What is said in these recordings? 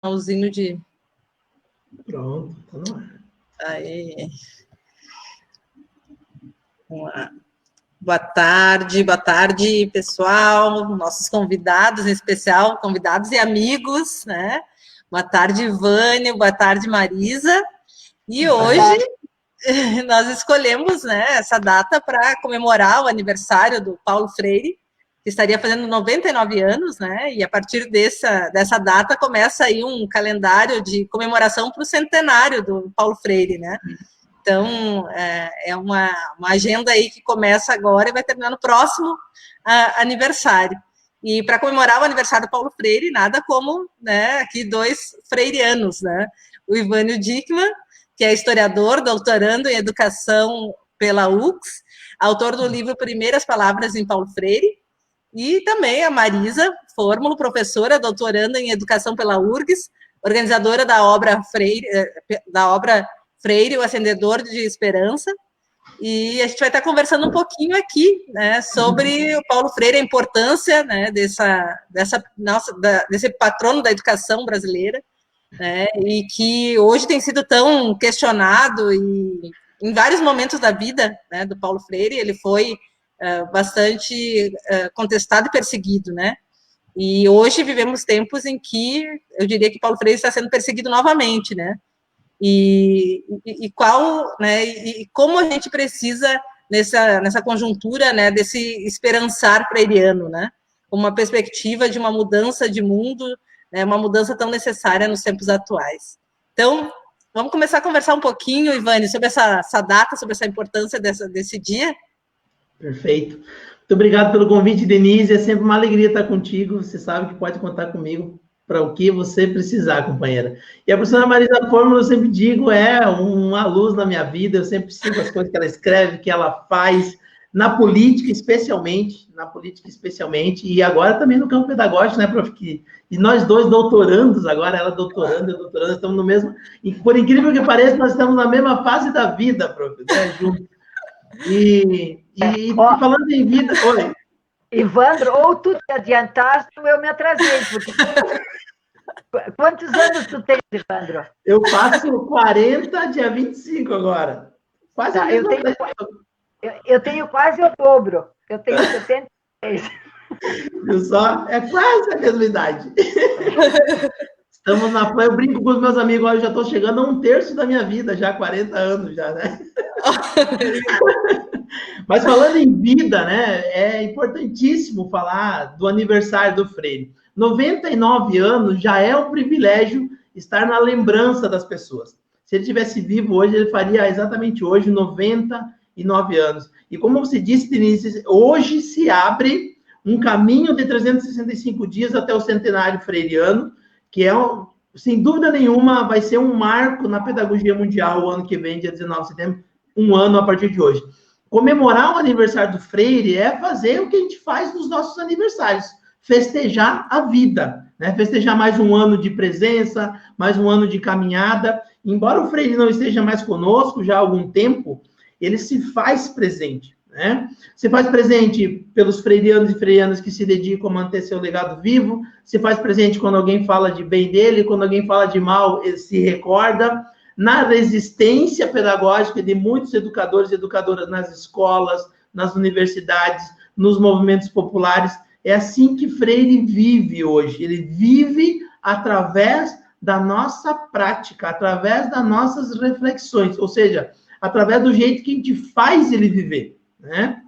Finalzinho de... Pronto, tá no ar. Aí. Boa tarde, pessoal, nossos convidados, em especial, convidados e amigos, né? Boa tarde, Vânia, boa tarde, Marisa. E hoje nós escolhemos, né, essa data para comemorar o aniversário do Paulo Freire, que estaria fazendo 99 anos, né? E a partir dessa data começa aí um calendário de comemoração para o centenário do Paulo Freire, né? Então, é uma agenda aí que começa agora e vai terminar no próximo aniversário. E para comemorar o aniversário do Paulo Freire, nada como, né, aqui dois freirianos, né? O Ivânio Dickmann, que é historiador, doutorando em educação pela UX, autor do livro Primeiras Palavras em Paulo Freire, e também a Marisa Fórmulo, professora, doutoranda em educação pela URGS, organizadora da obra Freire, o Acendedor de Esperança, e a gente vai estar conversando um pouquinho aqui, né, sobre o Paulo Freire, a importância, né, desse patrono da educação brasileira, né, e que hoje tem sido tão questionado e em vários momentos da vida, né, do Paulo Freire, ele foi bastante contestado e perseguido, né, e hoje vivemos tempos em que eu diria que Paulo Freire está sendo perseguido novamente, né, e qual, né, e como a gente precisa nessa conjuntura, né, desse esperançar freiriano, né, uma perspectiva de uma mudança de mundo, né, uma mudança tão necessária nos tempos atuais. Então, vamos começar a conversar um pouquinho, Ivane, sobre essa data, sobre essa importância desse dia. Perfeito. Muito obrigado pelo convite, Denise. É sempre uma alegria estar contigo. Você sabe que pode contar comigo para o que você precisar, companheira. E a professora Marisa Fórmulo, eu sempre digo, é uma luz na minha vida. Eu sempre sigo as coisas que ela escreve, que ela faz, na política especialmente, e agora também no campo pedagógico, né, prof? E nós dois doutorandos, agora ela doutorando, eu doutorando, estamos no mesmo... E por incrível que pareça, nós estamos na mesma fase da vida, prof, né, juntos. E falando em vida... Oi. Ivandro, ou tu te adiantaste ou eu me atrasei, porque... Quantos anos tu tens, Ivandro? Eu faço 40, dia 25 agora. Quase a mesma coisa. Eu tenho quase o dobro. Eu tenho 76. Viu só? É quase a mesma idade. Estamos na... Eu brinco com os meus amigos, eu já estou chegando a um terço da minha vida, já 40 anos, já, né? Mas falando em vida, né, é importantíssimo falar do aniversário do Freire. 99 anos já é um privilégio estar na lembrança das pessoas. Se ele tivesse vivo hoje, ele faria exatamente hoje 99 anos. E como você disse, Denise, hoje se abre um caminho de 365 dias até o centenário freiriano, que é, sem dúvida nenhuma, vai ser um marco na pedagogia mundial o ano que vem, dia 19 de setembro, um ano a partir de hoje. Comemorar o aniversário do Freire é fazer o que a gente faz nos nossos aniversários, festejar a vida, né? Festejar mais um ano de presença, mais um ano de caminhada. Embora o Freire não esteja mais conosco já há algum tempo, ele se faz presente, né? Se faz presente pelos freirianos e freirianas que se dedicam a manter seu legado vivo, se faz presente quando alguém fala de bem dele, quando alguém fala de mal, ele se recorda. Na resistência pedagógica de muitos educadores e educadoras nas escolas, nas universidades, nos movimentos populares. É assim que Freire vive hoje. Ele vive através da nossa prática, através das nossas reflexões, ou seja, através do jeito que a gente faz ele viver, né?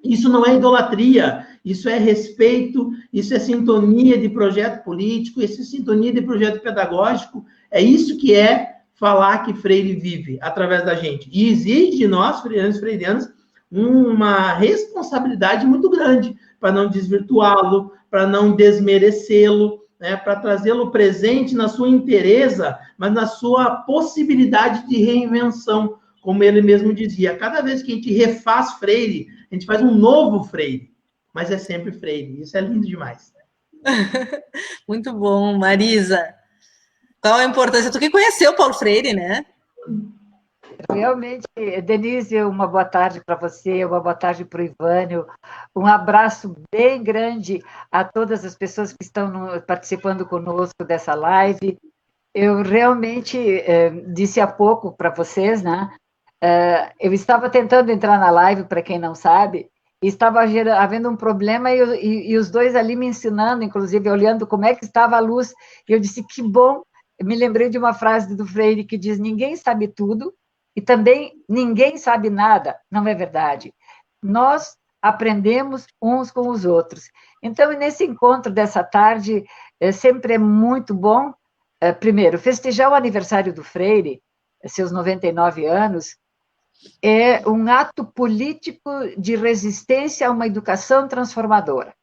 Isso não é idolatria, isso é respeito, isso é sintonia de projeto político, isso é sintonia de projeto pedagógico, é isso que é falar que Freire vive através da gente. E exige de nós, freirianos e freirianas, uma responsabilidade muito grande para não desvirtuá-lo, para não desmerecê-lo, né, para trazê-lo presente na sua inteireza, mas na sua possibilidade de reinvenção, como ele mesmo dizia. Cada vez que a gente refaz Freire, a gente faz um novo Freire, mas é sempre Freire. Isso é lindo demais. Muito bom, Marisa. Qual a importância? Tu que conheceu o Paulo Freire, né? Realmente, Denise, uma boa tarde para você, uma boa tarde para o Ivânio, um abraço bem grande a todas as pessoas que estão participando conosco dessa live. Eu realmente disse há pouco para vocês, né? Eu estava tentando entrar na live, para quem não sabe, e estava havendo um problema e os dois ali me ensinando, inclusive olhando como é que estava a luz, e eu disse, que bom. Eu me lembrei de uma frase do Freire que diz, ninguém sabe tudo, e também ninguém sabe nada. Não é verdade. Nós aprendemos uns com os outros. Então, nesse encontro dessa tarde, sempre é muito bom, primeiro, festejar o aniversário do Freire, seus 99 anos, é um ato político de resistência a uma educação transformadora.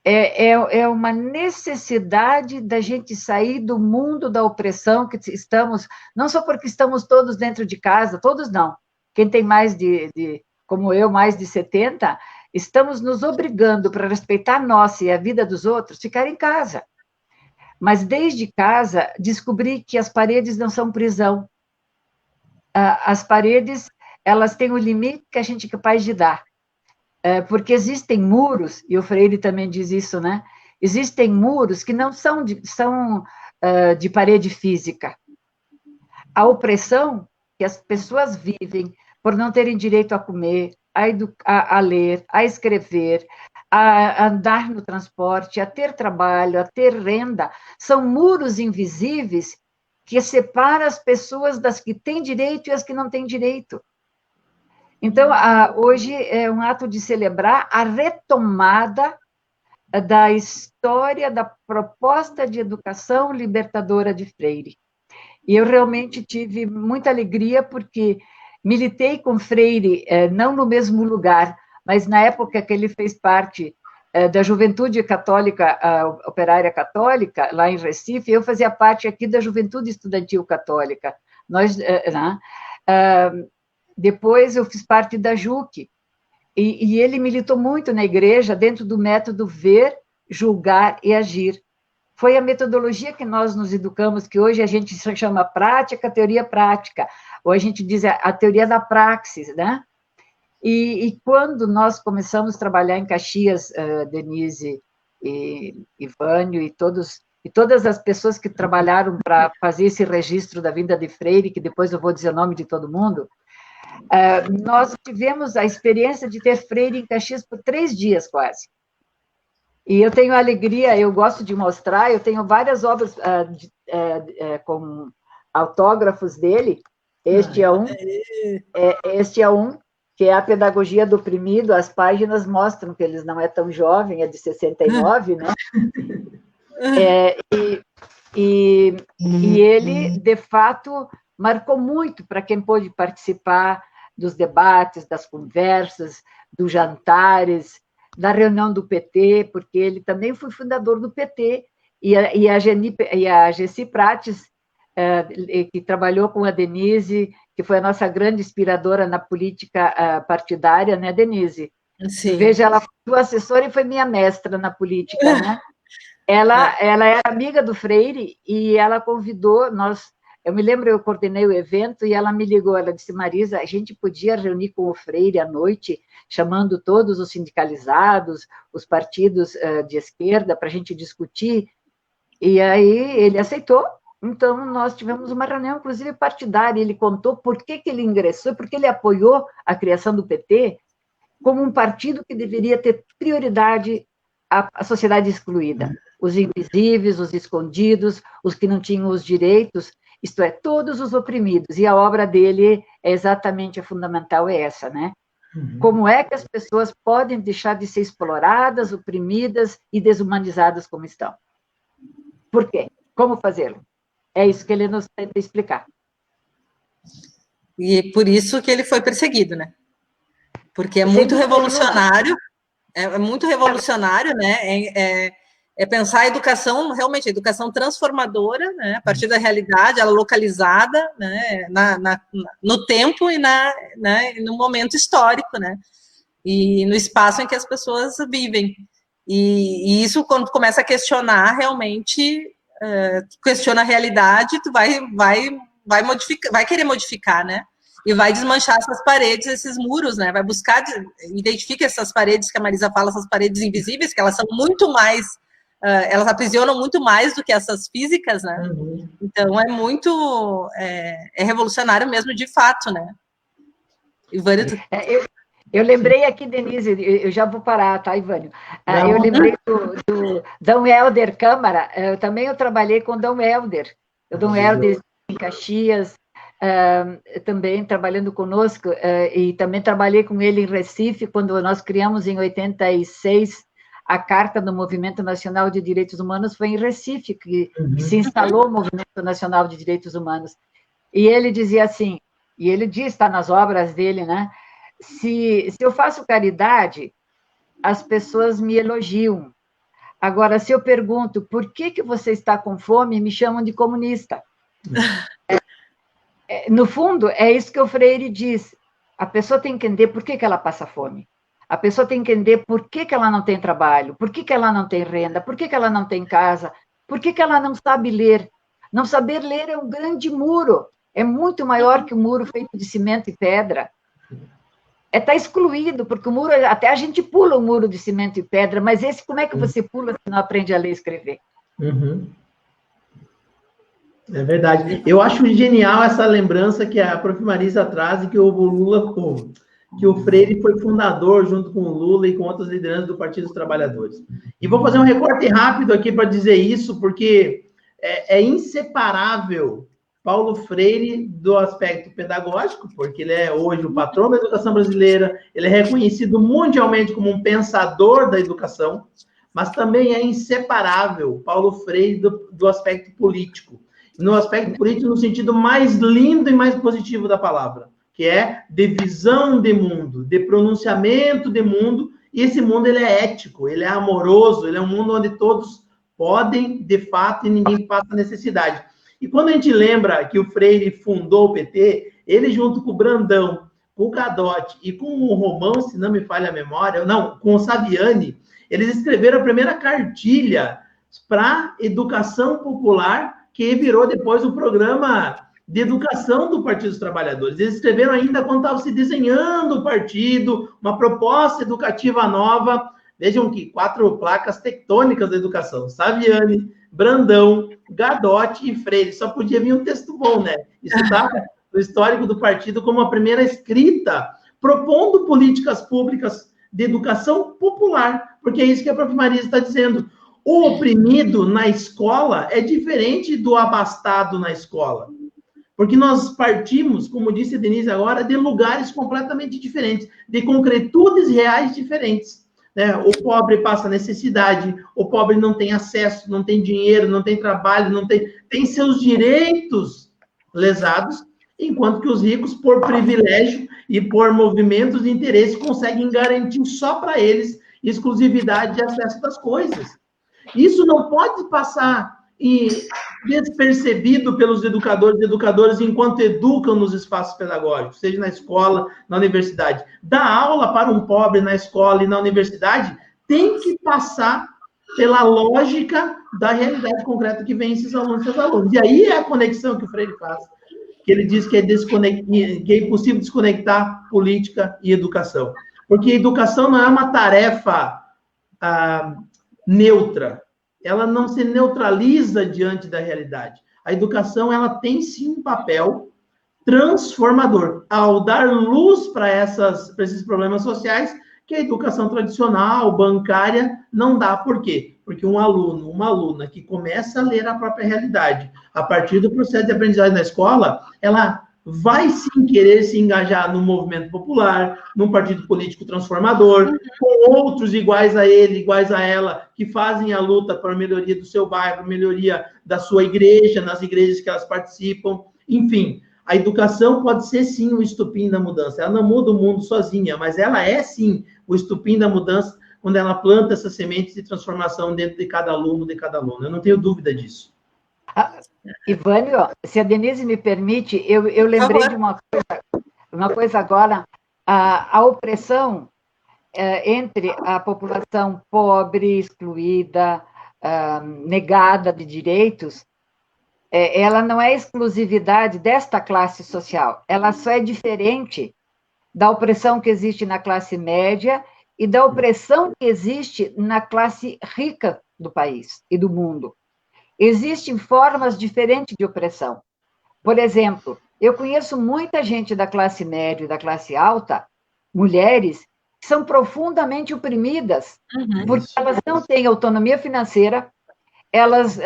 É uma necessidade da gente sair do mundo da opressão que estamos, não só porque estamos todos dentro de casa, todos não, quem tem mais como eu, mais de 70, estamos nos obrigando para respeitar a nossa e a vida dos outros, ficar em casa. Mas desde casa, descobri que as paredes não são prisão. As paredes, elas têm o limite que a gente é capaz de dar. Porque existem muros, e o Freire também diz isso, né? Existem muros que não são de parede física. A opressão que as pessoas vivem por não terem direito a comer, a ler, a escrever, a andar no transporte, a ter trabalho, a ter renda, são muros invisíveis que separam as pessoas das que têm direito e as que não têm direito. Então, hoje é um ato de celebrar a retomada da história da proposta de educação libertadora de Freire. E eu realmente tive muita alegria, porque militei com Freire, não no mesmo lugar, mas na época que ele fez parte da Juventude Católica, Operária Católica, lá em Recife, eu fazia parte aqui da Juventude Estudantil Católica. Depois eu fiz parte da JUC, e ele militou muito na igreja dentro do método ver, julgar e agir. Foi a metodologia que nós nos educamos, que hoje a gente chama prática, teoria prática, ou a gente diz a teoria da praxis, né? E quando nós começamos a trabalhar em Caxias, Denise e Vânio e todas as pessoas que trabalharam para fazer esse registro da vinda de Freire, que depois eu vou dizer o nome de todo mundo, nós tivemos a experiência de ter Freire em Caxias por 3 dias, quase. E eu tenho alegria, eu gosto de mostrar, eu tenho várias obras com autógrafos dele. Este é um, que é a Pedagogia do Oprimido. As páginas mostram que ele não é tão jovem, é de 69, né? E ele, de fato, marcou muito para quem pôde participar dos debates, das conversas, dos jantares, da reunião do PT, porque ele também foi fundador do PT, e a Gessi Prates, que trabalhou com a Denise, que foi a nossa grande inspiradora na política partidária, né, Denise? Sim. Veja, ela foi sua assessora e foi minha mestra na política, né? Ela era amiga do Freire, e ela convidou nós. Eu me lembro, eu coordenei o evento, e ela me ligou, ela disse, Marisa, a gente podia reunir com o Freire à noite, chamando todos os sindicalizados, os partidos de esquerda, para a gente discutir, e aí ele aceitou. Então, nós tivemos uma reunião, inclusive, partidária, ele contou por que ele ingressou, porque ele apoiou a criação do PT como um partido que deveria ter prioridade à sociedade excluída, os invisíveis, os escondidos, os que não tinham os direitos, isto é, todos os oprimidos, e a obra dele é exatamente a fundamental, é essa, né? Como é que as pessoas podem deixar de ser exploradas, oprimidas e desumanizadas como estão? Por quê? Como fazê-lo? É isso que ele nos tenta explicar. E por isso que ele foi perseguido, né? Porque é muito revolucionário, é muito revolucionário, né? É pensar a educação, realmente, a educação transformadora, né, a partir da realidade, ela localizada, né, no tempo e no momento histórico, né, e no espaço em que as pessoas vivem. E isso, quando tu começa a questionar, realmente, questiona a realidade, tu vai modificar, vai querer modificar, né, e vai desmanchar essas paredes, esses muros, né, vai buscar, identifica essas paredes que a Marisa fala, essas paredes invisíveis, que elas são muito mais elas aprisionam muito mais do que essas físicas, né? Uhum. Então, é muito... É revolucionário mesmo, de fato, né? Ivânio, Eu lembrei aqui, Denise, eu já vou parar, tá, Ivânio? Não. Eu lembrei do Dom Helder Câmara, também eu trabalhei com Dom Helder. O Dom Helder em Caxias, também trabalhando conosco, e também trabalhei com ele em Recife, quando nós criamos em 86 a Carta do Movimento Nacional de Direitos Humanos, foi em Recife que se instalou o Movimento Nacional de Direitos Humanos. E ele dizia assim, e ele diz, está nas obras dele, né? Se eu faço caridade, as pessoas me elogiam. Agora, se eu pergunto por que você está com fome, me chamam de comunista. No fundo, é isso que o Freire diz. A pessoa tem que entender por que ela passa fome. A pessoa tem que entender por que ela não tem trabalho, por que ela não tem renda, por que ela não tem casa, por que ela não sabe ler. Não saber ler é um grande muro. É muito maior que um muro feito de cimento e pedra. Está excluído, porque o muro, até a gente pula o muro de cimento e pedra, mas esse, como é que você pula se não aprende a ler e escrever? Uhum. É verdade. Eu acho genial essa lembrança que a Prof. Marisa traz e que o Lula, que o Freire foi fundador junto com o Lula e com outras lideranças do Partido dos Trabalhadores. E vou fazer um recorte rápido aqui para dizer isso, porque é inseparável Paulo Freire do aspecto pedagógico, porque ele é hoje o patrão da educação brasileira, ele é reconhecido mundialmente como um pensador da educação, mas também é inseparável Paulo Freire do aspecto político. No aspecto político no sentido mais lindo e mais positivo da palavra, que é de visão de mundo, de pronunciamento de mundo, e esse mundo ele é ético, ele é amoroso, ele é um mundo onde todos podem, de fato, e ninguém passa necessidade. E quando a gente lembra que o Freire fundou o PT, ele junto com o Brandão, com o Gadotti e com o Romão, se não me falha a memória, não, com o Saviani, eles escreveram a primeira cartilha para educação popular, que virou depois o programa de educação do Partido dos Trabalhadores. Eles escreveram ainda quando estava se desenhando o partido, uma proposta educativa nova. Vejam que 4 placas tectônicas da educação. Saviani, Brandão, Gadotti e Freire. Só podia vir um texto bom, né? Isso está no histórico do partido como a primeira escrita, propondo políticas públicas de educação popular, porque é isso que a Prof. Marisa está dizendo. O oprimido na escola é diferente do abastado na escola. Porque nós partimos, como disse a Denise agora, de lugares completamente diferentes, de concretudes reais diferentes. Né? O pobre passa necessidade, o pobre não tem acesso, não tem dinheiro, não tem trabalho, não tem seus direitos lesados, enquanto que os ricos, por privilégio e por movimentos de interesse, conseguem garantir só para eles exclusividade de acesso das coisas. Isso não pode passar despercebido pelos educadores e educadoras enquanto educam nos espaços pedagógicos, seja na escola, na universidade. Dar aula para um pobre na escola e na universidade tem que passar pela lógica da realidade concreta que vem esses alunos e essas alunas. E aí é a conexão que o Freire faz, que ele diz que é impossível desconectar política e educação. Porque educação não é uma tarefa neutra, ela não se neutraliza diante da realidade. A educação, ela tem sim um papel transformador, ao dar luz para esses problemas sociais que a educação tradicional, bancária, não dá. Por quê? Porque um aluno, uma aluna que começa a ler a própria realidade, a partir do processo de aprendizagem na escola, ela vai sim querer se engajar no movimento popular, num partido político transformador, com outros iguais a ele, iguais a ela, que fazem a luta para a melhoria do seu bairro, melhoria da sua igreja, nas igrejas que elas participam. Enfim, a educação pode ser sim o estupim da mudança. Ela não muda o mundo sozinha, mas ela é sim o estupim da mudança quando ela planta essas sementes de transformação dentro de cada aluno, de cada aluna. Eu não tenho dúvida disso. Ivânio, se a Denise me permite, eu lembrei de uma coisa agora, a opressão entre a população pobre, excluída, negada de direitos, ela não é exclusividade desta classe social, ela só é diferente da opressão que existe na classe média e da opressão que existe na classe rica do país e do mundo. Existem formas diferentes de opressão. Por exemplo, eu conheço muita gente da classe média e da classe alta, mulheres, que são profundamente oprimidas, porque elas não têm autonomia financeira, elas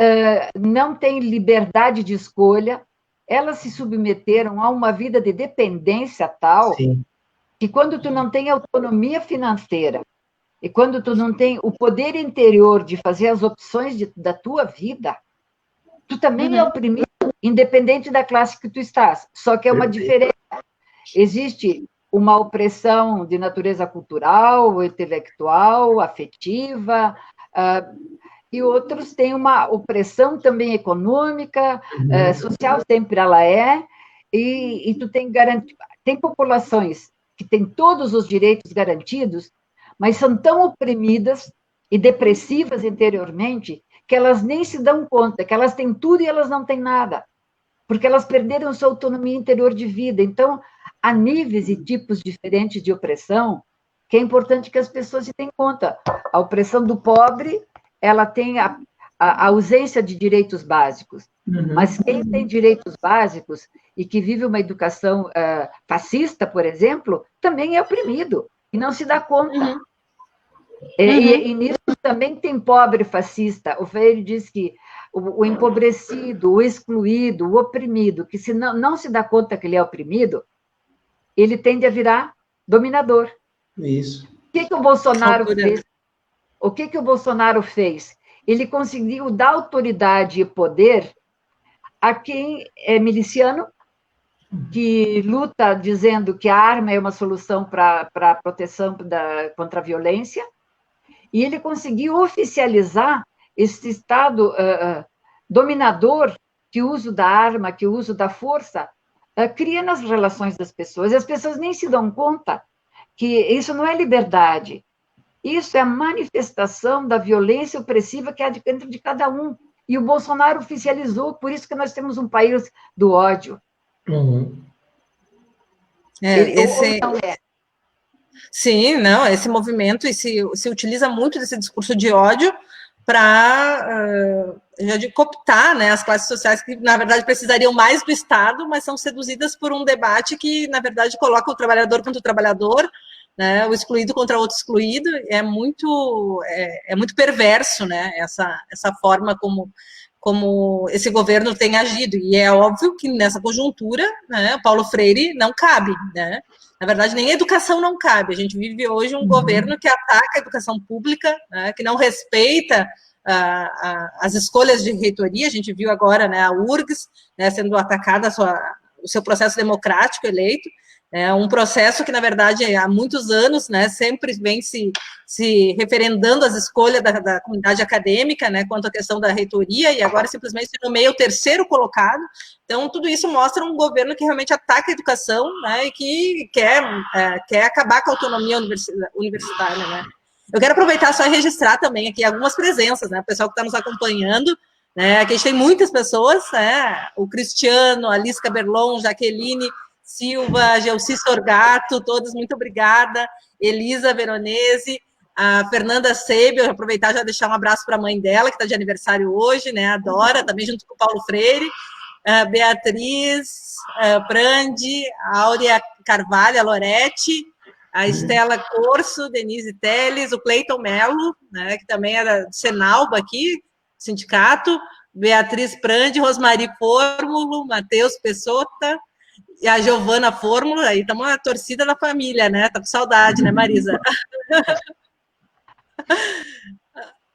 não têm liberdade de escolha, elas se submeteram a uma vida de dependência tal Sim. que quando tu não tem autonomia financeira e quando tu não tem o poder interior de fazer as opções da tua vida, tu também é oprimido, independente da classe que tu estás. Só que é uma diferença. Existe uma opressão de natureza cultural, intelectual, afetiva, e outros têm uma opressão também econômica, social, sempre ela é, e tu tem populações que têm todos os direitos garantidos, mas são tão oprimidas e depressivas interiormente que elas nem se dão conta que elas têm tudo e elas não têm nada, porque elas perderam sua autonomia interior de vida. Então, há níveis e tipos diferentes de opressão que é importante que as pessoas se tenham conta. A opressão do pobre, ela tem a ausência de direitos básicos, mas quem tem direitos básicos e que vive uma educação fascista, por exemplo, também é oprimido e não se dá conta. E nisso também tem pobre fascista. O Freire diz que o empobrecido, o excluído, o oprimido, que se não se dá conta que ele é oprimido, ele tende a virar dominador. Isso. O que o Bolsonaro fez? O que o Bolsonaro fez? Ele conseguiu dar autoridade e poder a quem é miliciano, que luta dizendo que a arma é uma solução para a proteção contra a violência, e ele conseguiu oficializar esse Estado dominador que o uso da arma, que o uso da força cria nas relações das pessoas. E as pessoas nem se dão conta que isso não é liberdade, isso é a manifestação da violência opressiva que há dentro de cada um. E o Bolsonaro oficializou, por isso que nós temos um país do ódio. Sim, não, esse movimento se utiliza muito desse discurso de ódio para cooptar, né, as classes sociais que, na verdade, precisariam mais do Estado, mas são seduzidas por um debate que, na verdade, coloca o trabalhador contra o trabalhador, né, o excluído contra outro excluído. É muito perverso, né, essa forma como esse governo tem agido, e é óbvio que nessa conjuntura, né, Paulo Freire não cabe, né? Na verdade, nem a educação não cabe. A gente vive hoje um governo que ataca a educação pública, né, que não respeita as escolhas de reitoria. A gente viu agora, né, a URGS, né, sendo atacada o seu processo democrático eleito. É um processo que, na verdade, há muitos anos, né, sempre vem se referendando as escolhas da comunidade acadêmica, né, quanto à questão da reitoria, e agora simplesmente se nomeia o terceiro colocado. Então, tudo isso mostra um governo que realmente ataca a educação, né, e que quer acabar com a autonomia universitária, né. Eu quero aproveitar só e registrar também aqui algumas presenças, né, o pessoal que está nos acompanhando, né, aqui a gente tem muitas pessoas, né, o Cristiano, a Alice Caberlon, Jaqueline Silva, Gelci Sorgato, todos, muito obrigada. Elisa Veronese, a Fernanda Seibel, aproveitar e já deixar um abraço para a mãe dela, que está de aniversário hoje, né, a Dora, também junto com o Paulo Freire, a Beatriz Prandi, a Áurea Carvalho, a Lorete, a Estela Corso, Denise Teles, o Cleiton Melo, né, que também era do Senalba aqui, sindicato, Beatriz Prandi, Rosmari Fórmulo, Matheus Pessota, e a Giovana Fórmula, aí estamos a torcida da família, né? Tá com saudade, né, Marisa?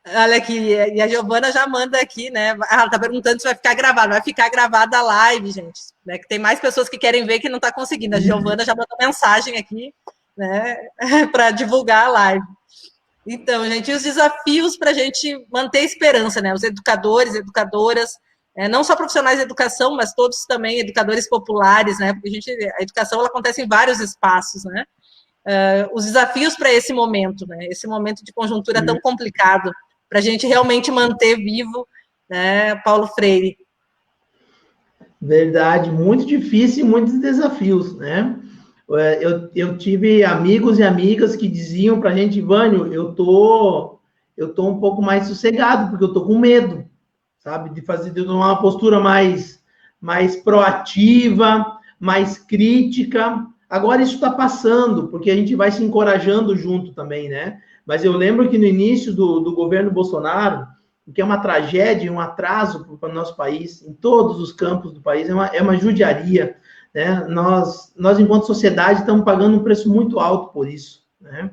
Olha aqui, e a Giovana já manda aqui, né? Ela tá perguntando se vai ficar gravada. Vai ficar gravada a live, gente. Né? Que tem mais pessoas que querem ver que não está conseguindo. A Giovana já mandou mensagem aqui, né? Para divulgar a live. Então, gente, os desafios para a gente manter a esperança, né? Os educadores, educadoras, não só profissionais de educação, mas todos também educadores populares, né? Porque a educação ela acontece em vários espaços, né? Os desafios para esse momento, né? Esse momento de conjuntura tão complicado, para a gente realmente manter vivo, né, Paulo Freire. Verdade, muito difícil e muitos desafios, né? Eu tive amigos e amigas que diziam para a gente, Vânio, eu tô eu estou um pouco mais sossegado, porque eu estou com medo, sabe? De tomar uma postura mais proativa, mais crítica. Agora isso está passando, porque a gente vai se encorajando junto também, né? Mas eu lembro que no início do governo Bolsonaro, que é uma tragédia, um atraso para o nosso país, em todos os campos do país, é uma judiaria, né? Nós, enquanto sociedade, estamos pagando um preço muito alto por isso, né?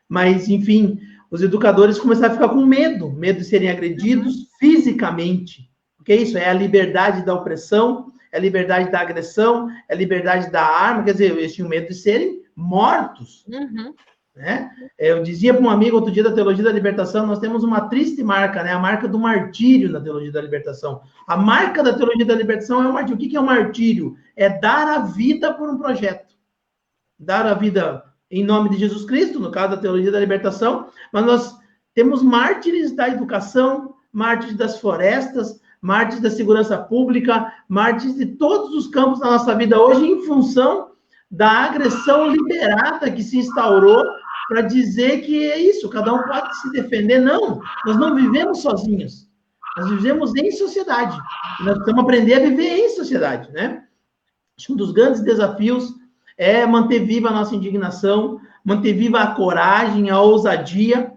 Mas, enfim, os educadores começaram a ficar com medo de serem agredidos fisicamente. Porque isso é a liberdade da opressão, é a liberdade da agressão, é a liberdade da arma. Quer dizer, eles tinham medo de serem mortos. Né? Eu dizia para um amigo outro dia da Teologia da Libertação, nós temos uma triste marca, né? A marca do martírio na Teologia da Libertação. A marca da Teologia da Libertação é o martírio. O que é o martírio? É dar a vida por um projeto. Dar a vida em nome de Jesus Cristo, no caso da Teologia da Libertação, mas nós temos mártires da educação, mártires das florestas, mártires da segurança pública, mártires de todos os campos da nossa vida hoje, em função da agressão liberada que se instaurou para dizer que é isso, cada um pode se defender. Não, nós não vivemos sozinhos, nós vivemos em sociedade, nós precisamos aprender a viver em sociedade, né? Acho que um dos grandes desafios é manter viva a nossa indignação, manter viva a coragem, a ousadia.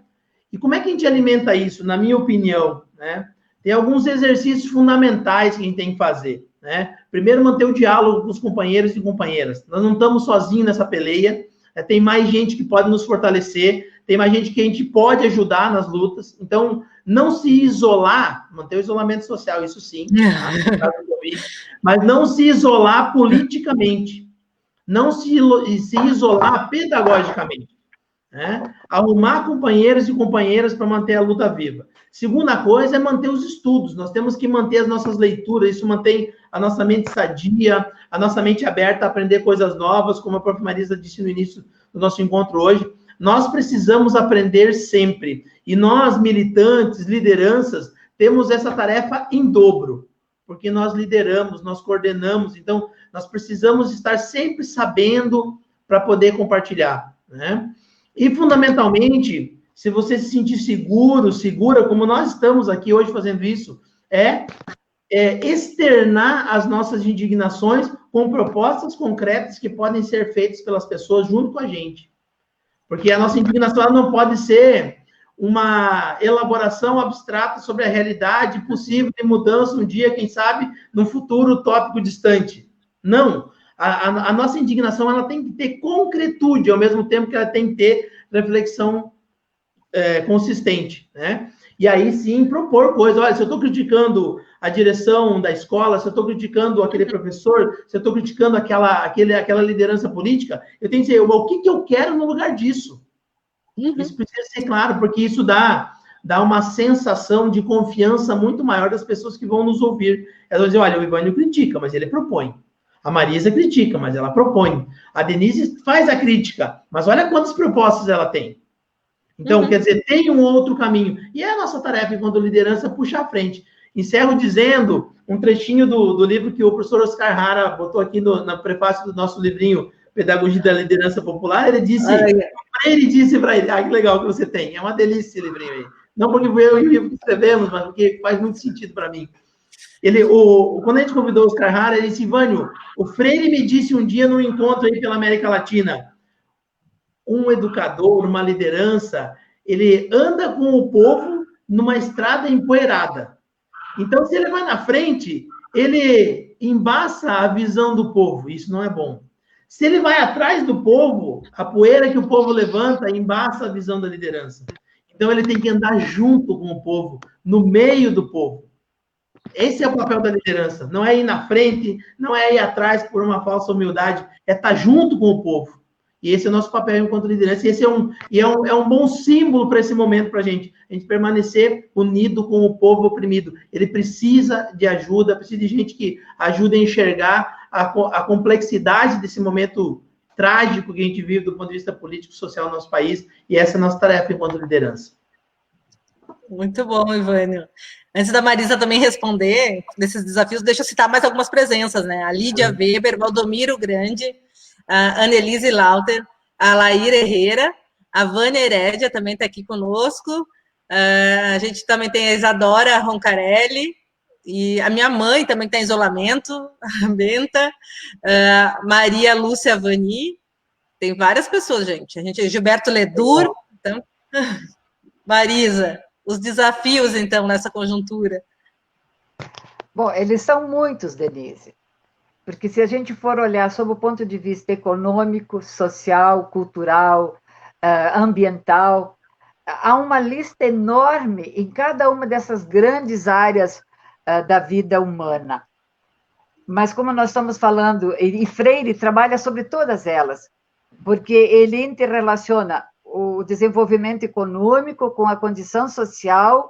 E como é que a gente alimenta isso? Na minha opinião, né? Tem alguns exercícios fundamentais que a gente tem que fazer, né? Primeiro, manter o diálogo com os companheiros e companheiras. Nós não estamos sozinhos nessa peleia, né? Tem mais gente que pode nos fortalecer, tem mais gente que a gente pode ajudar nas lutas. Então, não se isolar, manter o isolamento social, isso sim, tá? Mas não se isolar politicamente. Não se isolar pedagogicamente, né? Arrumar companheiros e companheiras para manter a luta viva. Segunda coisa é manter os estudos. Nós temos que manter as nossas leituras, isso mantém a nossa mente sadia, a nossa mente aberta a aprender coisas novas, como a prof. Marisa disse no início do nosso encontro hoje. Nós precisamos aprender sempre. E nós, militantes, lideranças, temos essa tarefa em dobro, porque nós lideramos, nós coordenamos, então nós precisamos estar sempre sabendo para poder compartilhar, né? E, fundamentalmente, se você se sentir seguro, segura, como nós estamos aqui hoje fazendo isso, é externar as nossas indignações com propostas concretas que podem ser feitas pelas pessoas junto com a gente. Porque a nossa indignação ela não pode ser uma elaboração abstrata sobre a realidade possível de mudança um dia, quem sabe, num futuro utópico distante. Não. A nossa indignação ela tem que ter concretude, ao mesmo tempo que ela tem que ter reflexão consistente, né? E aí sim propor coisas. Olha, se eu estou criticando a direção da escola, se eu estou criticando aquele professor, se eu estou criticando aquela liderança política, eu tenho que dizer, o que eu quero no lugar disso? Isso precisa ser claro, porque isso dá uma sensação de confiança muito maior das pessoas que vão nos ouvir. Elas vão dizer, olha, o Ivânio critica, mas ele propõe. A Marisa critica, mas ela propõe. A Denise faz a crítica, mas olha quantas propostas ela tem. Então, quer dizer, tem um outro caminho. E é a nossa tarefa, enquanto liderança, puxar à frente. Encerro dizendo um trechinho do livro que o professor Oscar Hara botou aqui no prefácio do nosso livrinho Pedagogia da Liderança Popular. Ele disse, ele disse para ele, que legal que você tem. É uma delícia esse livrinho aí. Não porque foi eu e o livro que escrevemos, mas porque faz muito sentido para mim. Quando a gente convidou o Oscar Hara, ele disse, Ivânio, o Freire me disse um dia num encontro aí pela América Latina, um educador, uma liderança, ele anda com o povo numa estrada empoeirada. Então, se ele vai na frente, ele embaça a visão do povo. Isso não é bom. Se ele vai atrás do povo, a poeira que o povo levanta embaça a visão da liderança. Então, ele tem que andar junto com o povo, no meio do povo. Esse é o papel da liderança. Não é ir na frente, não é ir atrás por uma falsa humildade, é estar junto com o povo. E esse é o nosso papel enquanto liderança. E esse é um bom símbolo para esse momento para a gente permanecer unido com o povo oprimido. Ele precisa de ajuda, precisa de gente que ajude a enxergar a complexidade desse momento trágico que a gente vive do ponto de vista político e social no nosso país. E essa é a nossa tarefa enquanto liderança. Muito bom, Ivânio. Antes da Marisa também responder desses desafios, deixa eu citar mais algumas presenças, né? A Lídia Weber, Valdomiro Grande, a Annelise Lauter, a Laíra Herrera, a Vânia Herédia também está aqui conosco, A gente também tem a Isadora Roncarelli, e a minha mãe também está em isolamento, a Benta, Maria Lúcia Vani, tem várias pessoas, gente. Gilberto Ledur, então, Marisa, os desafios, então, nessa conjuntura. Bom, eles são muitos, Denise, porque se a gente for olhar sob o ponto de vista econômico, social, cultural, ambiental, há uma lista enorme em cada uma dessas grandes áreas da vida humana. Mas como nós estamos falando, e Freire trabalha sobre todas elas, porque ele interrelaciona o desenvolvimento econômico com a condição social,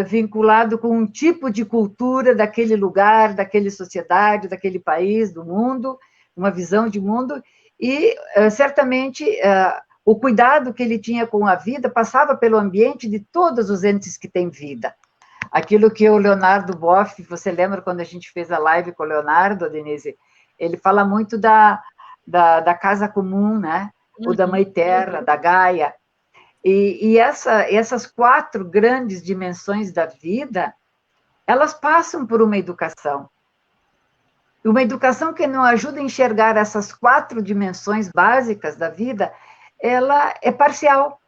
vinculado com um tipo de cultura daquele lugar, daquela sociedade, daquele país, do mundo, uma visão de mundo, e certamente o cuidado que ele tinha com a vida passava pelo ambiente de todos os entes que têm vida. Aquilo que o Leonardo Boff, você lembra quando a gente fez a live com o Leonardo, Denise? Ele fala muito da casa comum, né? Ou da Mãe Terra, da Gaia. E essas 4 grandes dimensões da vida, elas passam por uma educação. Uma educação que não ajuda a enxergar essas 4 dimensões básicas da vida, ela é parcial.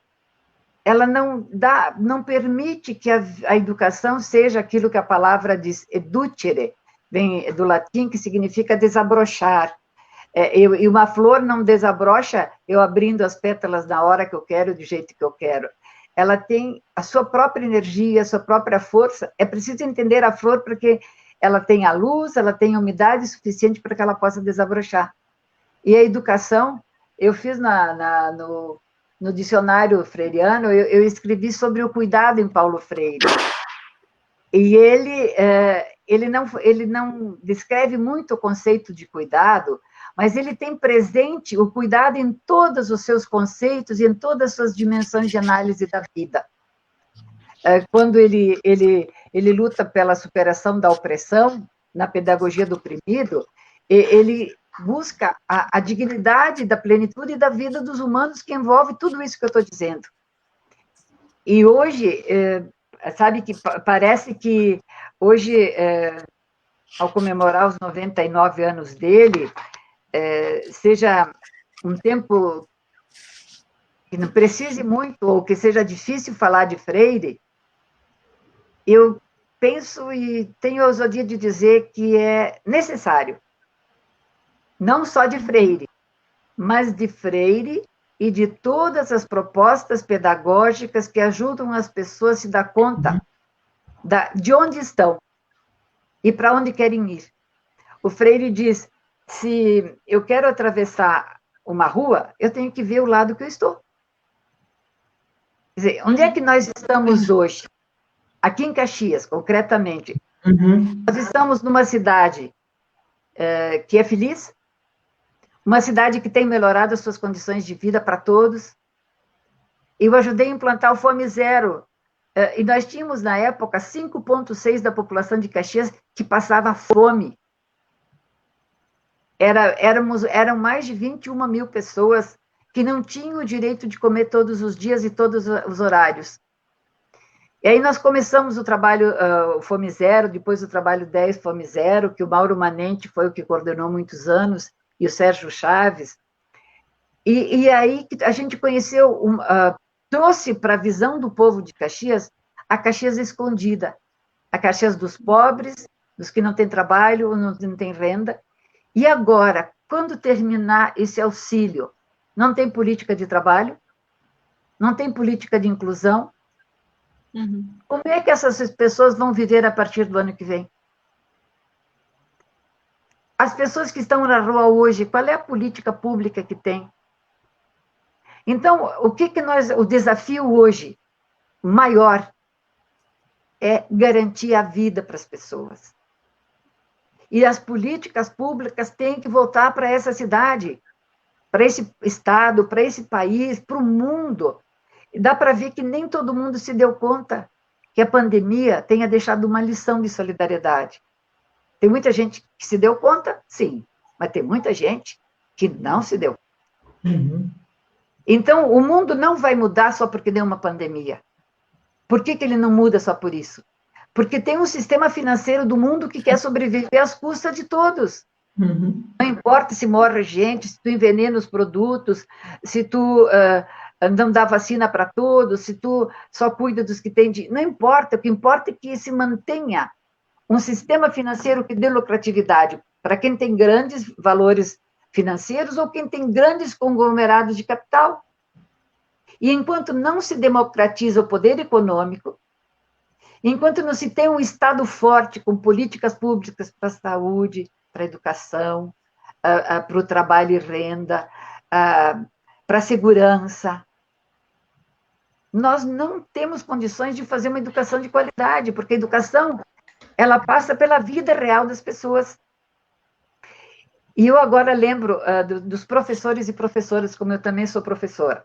Ela não permite que a educação seja aquilo que a palavra diz, educere, vem do latim, que significa desabrochar. E uma flor não desabrocha eu abrindo as pétalas na hora que eu quero, do jeito que eu quero. Ela tem a sua própria energia, a sua própria força. É preciso entender a flor porque ela tem a luz, ela tem a umidade suficiente para que ela possa desabrochar. E a educação, eu fiz no dicionário freiriano, eu escrevi sobre o cuidado em Paulo Freire. E ele não descreve muito o conceito de cuidado, mas ele tem presente o cuidado em todos os seus conceitos e em todas as suas dimensões de análise da vida. Quando ele luta pela superação da opressão, na pedagogia do oprimido, ele busca a dignidade da plenitude da vida dos humanos, que envolve tudo isso que eu estou dizendo. E hoje, sabe que parece que hoje, ao comemorar os 99 anos dele, seja um tempo que não precise muito, ou que seja difícil falar de Freire, eu penso e tenho a ousadia de dizer que é necessário, não só de Freire, mas de Freire e de todas as propostas pedagógicas que ajudam as pessoas a se dar conta de onde estão e para onde querem ir. O Freire diz, se eu quero atravessar uma rua, eu tenho que ver o lado que eu estou. Quer dizer, onde é que nós estamos hoje? Aqui em Caxias, concretamente. Nós estamos numa cidade que é feliz, uma cidade que tem melhorado as suas condições de vida para todos. Eu ajudei a implantar o Fome Zero, e nós tínhamos, na época, 5,6% da população de Caxias que passava fome. Eram mais de 21 mil pessoas que não tinham o direito de comer todos os dias e todos os horários. E aí nós começamos o trabalho Fome Zero, depois o trabalho 10 Fome Zero, que o Mauro Manente foi o que coordenou muitos anos, e o Sérgio Chaves. E aí a gente conheceu, trouxe para a visão do povo de Caxias, a Caxias escondida, a Caxias dos pobres, dos que não têm trabalho, não têm renda. E agora, quando terminar esse auxílio, não tem política de trabalho, não tem política de inclusão. Como é que essas pessoas vão viver a partir do ano que vem? As pessoas que estão na rua hoje, qual é a política pública que tem? Então, o desafio hoje maior é garantir a vida para as pessoas. E as políticas públicas têm que voltar para essa cidade, para esse estado, para esse país, para o mundo. E dá para ver que nem todo mundo se deu conta que a pandemia tenha deixado uma lição de solidariedade. Tem muita gente que se deu conta, sim, mas tem muita gente que não se deu. Então, o mundo não vai mudar só porque deu uma pandemia. Por que ele não muda só por isso? Porque tem um sistema financeiro do mundo que quer sobreviver às custas de todos. Uhum. Não importa se morre gente, se tu envenena os produtos, se tu não dá vacina para todos, se tu só cuida dos que têm... Não importa, o que importa é que se mantenha um sistema financeiro que dê lucratividade para quem tem grandes valores financeiros ou quem tem grandes conglomerados de capital. E enquanto não se democratiza o poder econômico, enquanto não se tem um Estado forte com políticas públicas para a saúde, para a educação, para o trabalho e renda, para a segurança, nós não temos condições de fazer uma educação de qualidade, porque a educação, ela passa pela vida real das pessoas. E eu agora lembro dos professores e professoras, como eu também sou professora.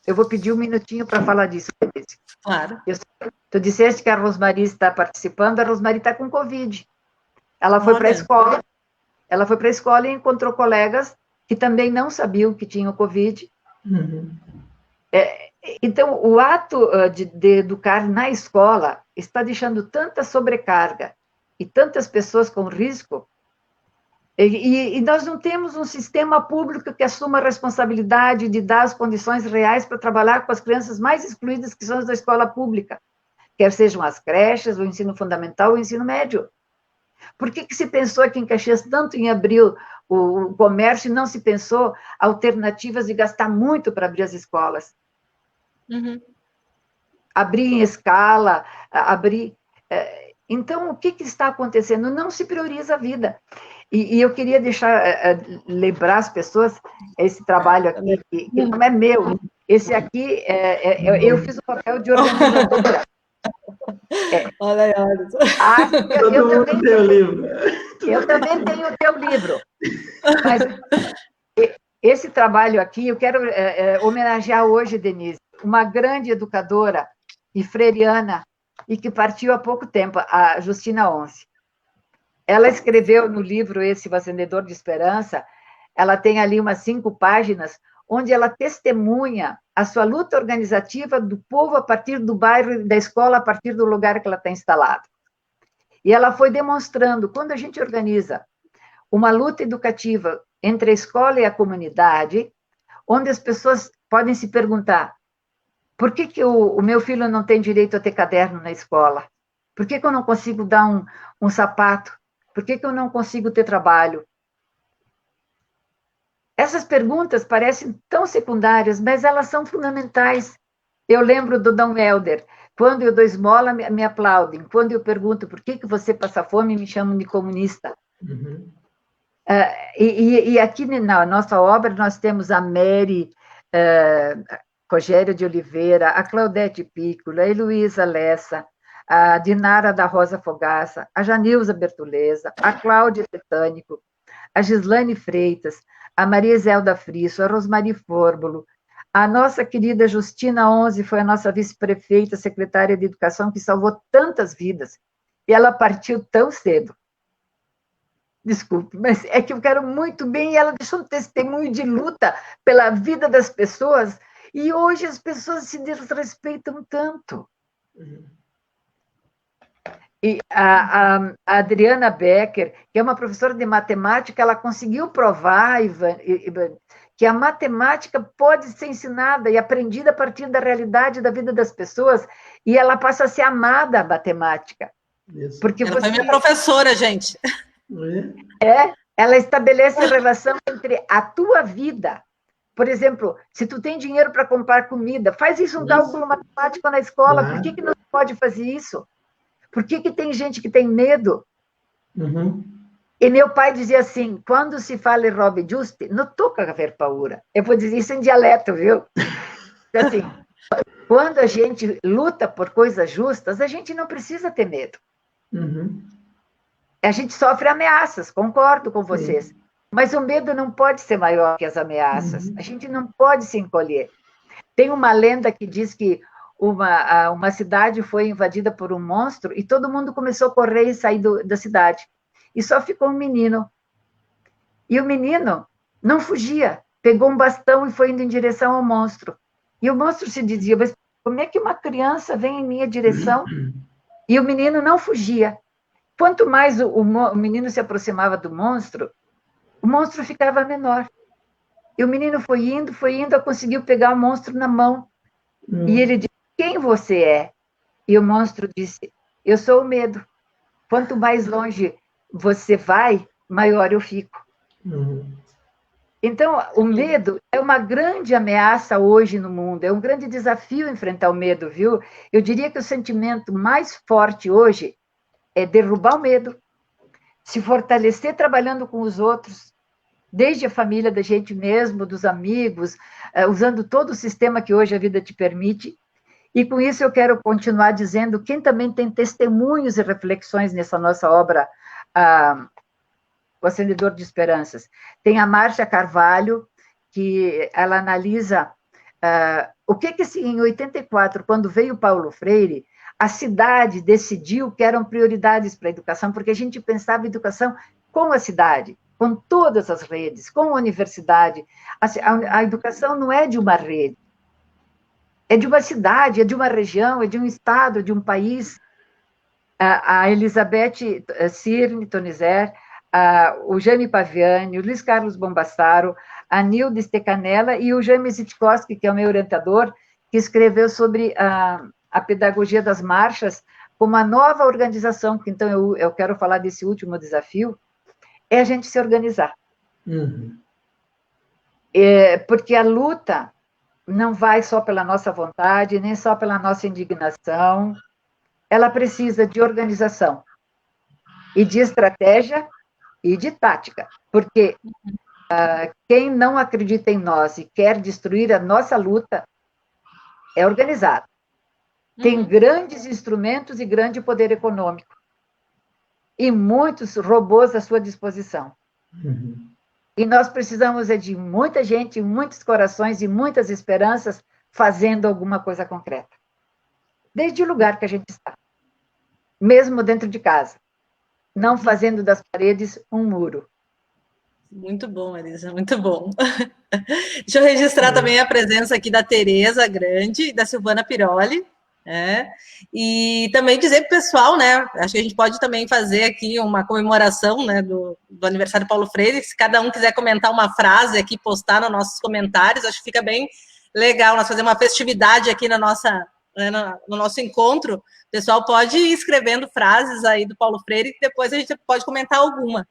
Eu vou pedir um minutinho para falar disso. Claro. Tu disseste que a Rosmari está participando, a Rosmari está com Covid. Ela foi para a escola, e encontrou colegas que também não sabiam que tinham Covid. Uhum. Então, o ato de educar na escola está deixando tanta sobrecarga e tantas pessoas com risco, e nós não temos um sistema público que assuma a responsabilidade de dar as condições reais para trabalhar com as crianças mais excluídas, que são as da escola pública, quer sejam as creches, o ensino fundamental, o ensino médio. Por que se pensou aqui em Caxias tanto em abrir o comércio e não se pensou alternativas de gastar muito para abrir as escolas? Uhum. Abrir em escala, abrir... Então, o que está acontecendo? Não se prioriza a vida. E eu queria lembrar as pessoas, esse trabalho aqui, que não é meu, esse aqui, eu fiz o papel de organizadora. Olha aí, olha. Todo mundo tem o livro. Eu também tenho o teu livro. Mas esse trabalho aqui, eu quero homenagear hoje, Denise, uma grande educadora e freiriana, e que partiu há pouco tempo, a Justina Once. Ela escreveu no livro esse, O Acendedor de Esperança, ela tem ali umas 5 páginas, onde ela testemunha a sua luta organizativa do povo a partir do bairro, da escola, a partir do lugar que ela está instalada. E ela foi demonstrando, quando a gente organiza uma luta educativa entre a escola e a comunidade, onde as pessoas podem se perguntar: por que o meu filho não tem direito a ter caderno na escola? Por que eu não consigo dar um sapato? Por que eu não consigo ter trabalho? Essas perguntas parecem tão secundárias, mas elas são fundamentais. Eu lembro do Dom Helder: quando eu dou esmola, me aplaudem. Quando eu pergunto por que você passa fome, me chamam de comunista. Uhum. E aqui na nossa obra nós temos a Mary Rogério de Oliveira, a Claudete Piccolo, a Heloísa Lessa, a Dinara da Rosa Fogaça, a Janilza Bertoleza, a Cláudia Tetânico, a Gislane Freitas, a Maria Zelda Frisso, a Rosmari Fórbolo, a nossa querida Justina Onze foi a nossa vice-prefeita, secretária de Educação, que salvou tantas vidas, e ela partiu tão cedo. Desculpe, mas é que eu quero muito bem, e ela deixou um testemunho de luta pela vida das pessoas, e hoje as pessoas se desrespeitam tanto. E a Adriana Becker, que é uma professora de matemática, ela conseguiu provar, Ivan, que a matemática pode ser ensinada e aprendida a partir da realidade da vida das pessoas, e ela passa a ser amada, a matemática. Isso. Porque ela foi minha professora, gente. Ela estabelece a relação entre a tua vida. Por exemplo, se tu tem dinheiro para comprar comida, faz isso um cálculo matemático na escola. Por que não pode fazer isso? Por que tem gente que tem medo? Uhum. E meu pai dizia assim: quando se fala em robe giusti, não toca a ver paura. Eu vou dizer isso em dialeto, viu? Assim, quando a gente luta por coisas justas, a gente não precisa ter medo. Uhum. A gente sofre ameaças, concordo com vocês. Sim. Mas o medo não pode ser maior que as ameaças. A gente não pode se encolher. Tem uma lenda que diz que uma cidade foi invadida por um monstro e todo mundo começou a correr e sair da cidade. E só ficou um menino. E o menino não fugia, pegou um bastão e foi indo em direção ao monstro. E o monstro se dizia: mas Como é que uma criança vem em minha direção e o menino não fugia? Quanto mais o menino se aproximava do monstro, o monstro ficava menor. E o menino foi indo, conseguiu pegar o monstro na mão. E ele disse, quem você é? E o monstro disse, eu sou o medo. Quanto mais longe você vai, maior eu fico. Então, o medo é uma grande ameaça hoje no mundo, é um grande desafio enfrentar o medo, viu? Eu diria que o sentimento mais forte hoje é derrubar o medo, se fortalecer trabalhando com os outros, desde a família da gente mesmo, dos amigos, usando todo o sistema que hoje a vida te permite. E com isso eu quero continuar dizendo, quem também tem testemunhos e reflexões nessa nossa obra, O Acendedor de Esperanças. Tem a Márcia Carvalho, que ela analisa o que em 84, quando veio Paulo Freire, a cidade decidiu que eram prioridades para a educação, porque a gente pensava em educação com a cidade, com todas as redes, com a universidade. A educação não é de uma rede, é de uma cidade, é de uma região, é de um estado, de um país. A Elizabeth Cirne Tonizer, o Jaime Paviani, o Luiz Carlos Bombassaro, a Nilde Stecanella e o Jaime Zitkowski, que é o meu orientador, que escreveu sobre a pedagogia das marchas como uma nova organização, que então eu quero falar desse último desafio, é a gente se organizar. Porque a luta não vai só pela nossa vontade, nem só pela nossa indignação, ela precisa de organização, e de estratégia, e de tática, porque quem não acredita em nós e quer destruir a nossa luta é organizado. Tem grandes instrumentos e grande poder econômico, e muitos robôs à sua disposição. E nós precisamos de muita gente, muitos corações e muitas esperanças fazendo alguma coisa concreta. Desde o lugar que a gente está, mesmo dentro de casa, não fazendo das paredes um muro. Muito bom, Marisa, muito bom. Deixa eu registrar também a presença aqui da Tereza Grande e da Silvana Piroli, e também dizer para o pessoal, né, acho que a gente pode também fazer aqui uma comemoração, né, do aniversário do Paulo Freire, se cada um quiser comentar uma frase aqui, postar nos nossos comentários, acho que fica bem legal nós fazer uma festividade aqui na nossa, no nosso encontro. O pessoal pode ir escrevendo frases aí do Paulo Freire, que depois a gente pode comentar alguma.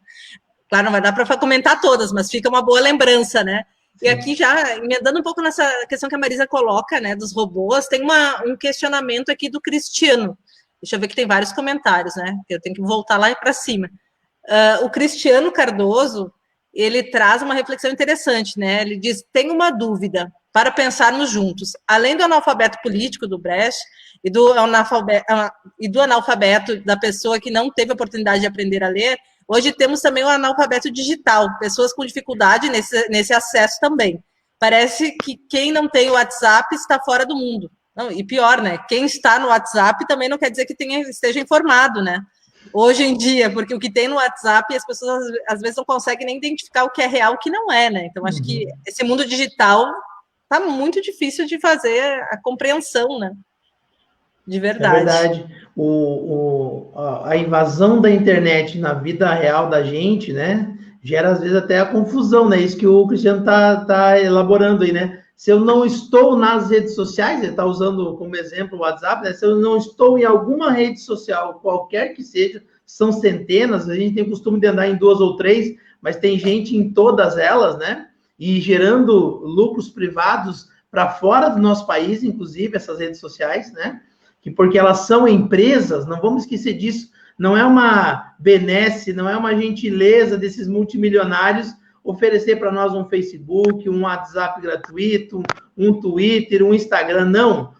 Claro, não vai dar para comentar todas, mas fica uma boa lembrança, né? E aqui, já emendando um pouco nessa questão que a Marisa coloca, né, dos robôs, tem um questionamento aqui do Cristiano. Deixa eu ver que tem vários comentários, né? Eu tenho que voltar lá para cima. O Cristiano Cardoso, ele traz uma reflexão interessante, né? Ele diz, tenho uma dúvida para pensarmos juntos. Além do analfabeto político do Brecht e do analfabeto da pessoa que não teve a oportunidade de aprender a ler, hoje temos também o analfabeto digital, pessoas com dificuldade nesse acesso também. Parece que quem não tem o WhatsApp está fora do mundo. Não, e pior, né? Quem está no WhatsApp também não quer dizer que esteja informado, né? Hoje em dia, porque o que tem no WhatsApp, as pessoas às vezes não conseguem nem identificar o que é real e o que não é, né? Então, acho que esse mundo digital está muito difícil de fazer a compreensão, né? De verdade. É verdade. A invasão da internet na vida real da gente, né, gera às vezes até a confusão, né? Isso que o Cristiano tá elaborando aí, né? Se eu não estou nas redes sociais, ele está usando como exemplo o WhatsApp, né? Se eu não estou em alguma rede social, qualquer que seja, são centenas, a gente tem o costume de andar em 2 ou 3, mas tem gente em todas elas, né? E gerando lucros privados para fora do nosso país, inclusive essas redes sociais, né? Porque elas são empresas, não vamos esquecer disso, não é uma benesse, não é uma gentileza desses multimilionários oferecer para nós um Facebook, um WhatsApp gratuito, um Twitter, um Instagram, não.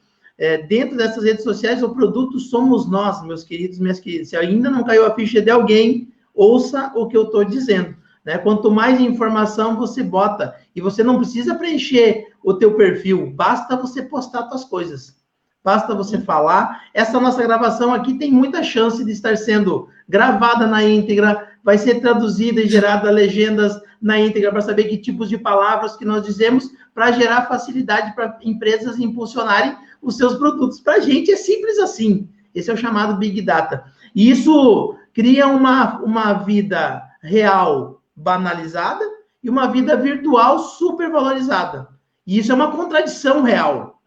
Dentro dessas redes sociais, o produto somos nós, meus queridos, minhas queridas. Se ainda não caiu a ficha de alguém, ouça o que eu estou dizendo, né? Quanto mais informação você bota, e você não precisa preencher o teu perfil, basta você postar suas coisas. basta você falar. Essa nossa gravação aqui tem muita chance de estar sendo gravada na íntegra, vai ser traduzida e gerada legendas na íntegra para saber que tipos de palavras que nós dizemos para gerar facilidade para empresas impulsionarem os seus produtos. Para a gente é simples assim. Esse é o chamado Big Data. E isso cria uma vida real banalizada e uma vida virtual supervalorizada. E isso é uma contradição real.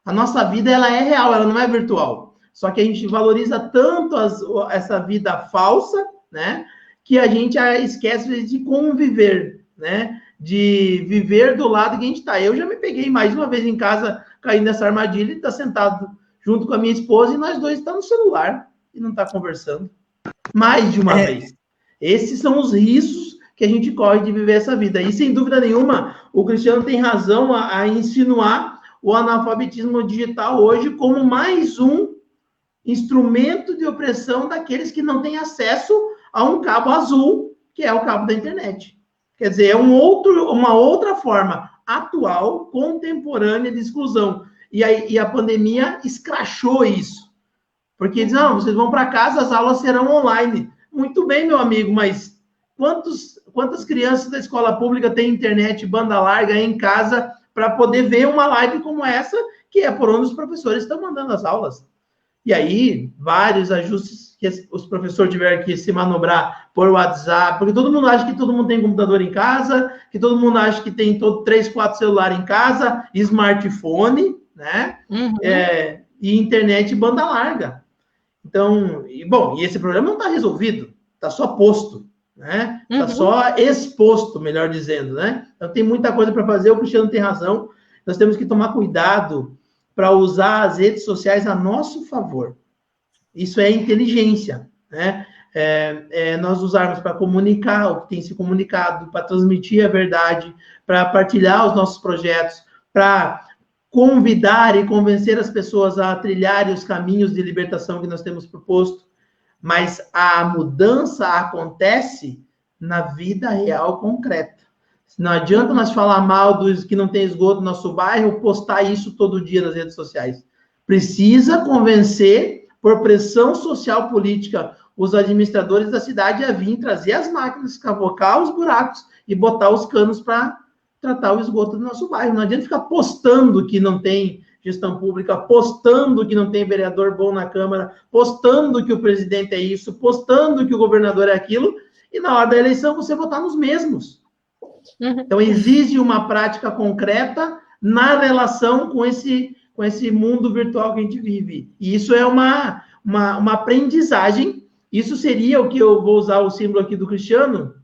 A nossa vida, ela é real, ela não é virtual. Só que a gente valoriza tanto essa vida falsa, né, que a gente esquece de conviver, né, de viver do lado que a gente está. Eu já me peguei mais uma vez em casa, caindo nessa armadilha, e está sentado junto com a minha esposa, e nós dois estamos no celular e não está conversando. Mais de uma vez. Esses são os riscos que a gente corre de viver essa vida. E, sem dúvida nenhuma, o Cristiano tem razão a insinuar o analfabetismo digital hoje como mais um instrumento de opressão daqueles que não têm acesso a um cabo azul, que é o cabo da internet. Quer dizer, é uma outra forma atual, contemporânea de exclusão. E a pandemia escrachou isso. Porque diz, não, vocês vão para casa, as aulas serão online. Muito bem, meu amigo, mas quantas crianças da escola pública têm internet banda larga em casa para poder ver uma live como essa, que é por onde os professores estão mandando as aulas? E aí, vários ajustes que os professores tiveram que se manobrar por WhatsApp, porque todo mundo acha que todo mundo tem computador em casa, que todo mundo acha que tem 3, 4 celulares em casa, smartphone, né? Uhum. E internet banda larga. Então, e esse problema não está resolvido, está só posto, né? Está só exposto, melhor dizendo, né? Então, tem muita coisa para fazer, o Cristiano tem razão, nós temos que tomar cuidado para usar as redes sociais a nosso favor. Isso é inteligência, né? Nós usarmos para comunicar o que tem se comunicado, para transmitir a verdade, para partilhar os nossos projetos, para convidar e convencer as pessoas a trilharem os caminhos de libertação que nós temos proposto. Mas a mudança acontece na vida real concreta. Não adianta nós falar mal dos que não tem esgoto no nosso bairro, postar isso todo dia nas redes sociais. Precisa convencer, por pressão social política, os administradores da cidade a vir trazer as máquinas, cavocar os buracos e botar os canos para tratar o esgoto do nosso bairro. Não adianta ficar postando que não tem gestão pública, postando que não tem vereador bom na Câmara, postando que o presidente é isso, postando que o governador é aquilo, e na hora da eleição você votar nos mesmos. Então, exige uma prática concreta na relação com esse mundo virtual que a gente vive. E isso é uma aprendizagem. Isso seria o que eu vou usar o símbolo aqui do Cristiano,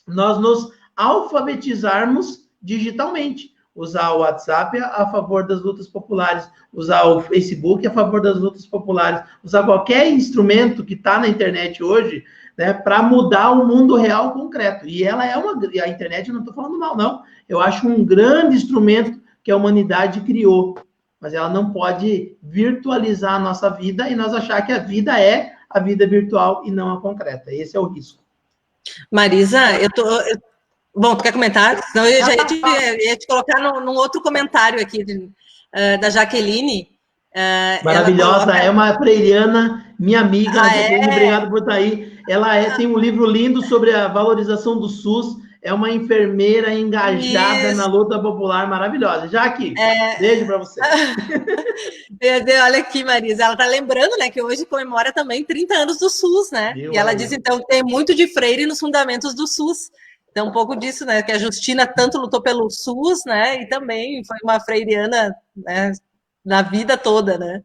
nós nos alfabetizarmos digitalmente. Usar o WhatsApp a favor das lutas populares, usar o Facebook a favor das lutas populares, usar qualquer instrumento que está na internet hoje, né, para mudar o mundo real concreto. E ela é a internet, eu não estou falando mal, não. Eu acho um grande instrumento que a humanidade criou, mas ela não pode virtualizar a nossa vida e nós achar que a vida é a vida virtual e não a concreta. Esse é o risco. Marisa, bom, tu quer comentar? Senão eu já ia te colocar num outro comentário aqui da Jaqueline. Maravilhosa, coloca... é uma freiriana, minha amiga, Jaqueline, obrigado por estar aí. Ela tem um livro lindo sobre a valorização do SUS, é uma enfermeira engajada na luta popular, maravilhosa. Jaque, beijo para você. Olha aqui, Marisa, ela está lembrando, né, que hoje comemora também 30 anos do SUS, né? E ela diz, então, que tem muito de Freire nos fundamentos do SUS. Então, um pouco disso, né, que a Justina tanto lutou pelo SUS, né, e também foi uma freiriana, né, na vida toda, né?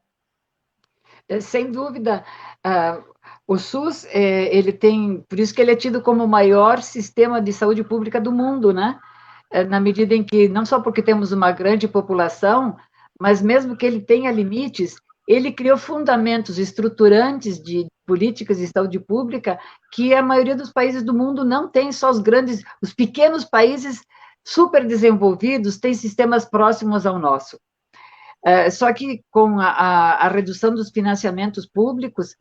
Sem dúvida. O SUS, ele tem, por isso que ele é tido como o maior sistema de saúde pública do mundo, né? Na medida em que, não só porque temos uma grande população, mas mesmo que ele tenha limites, ele criou fundamentos estruturantes de políticas de saúde pública que a maioria dos países do mundo não tem, só os pequenos países super desenvolvidos têm sistemas próximos ao nosso. Só que com a redução dos financiamentos públicos,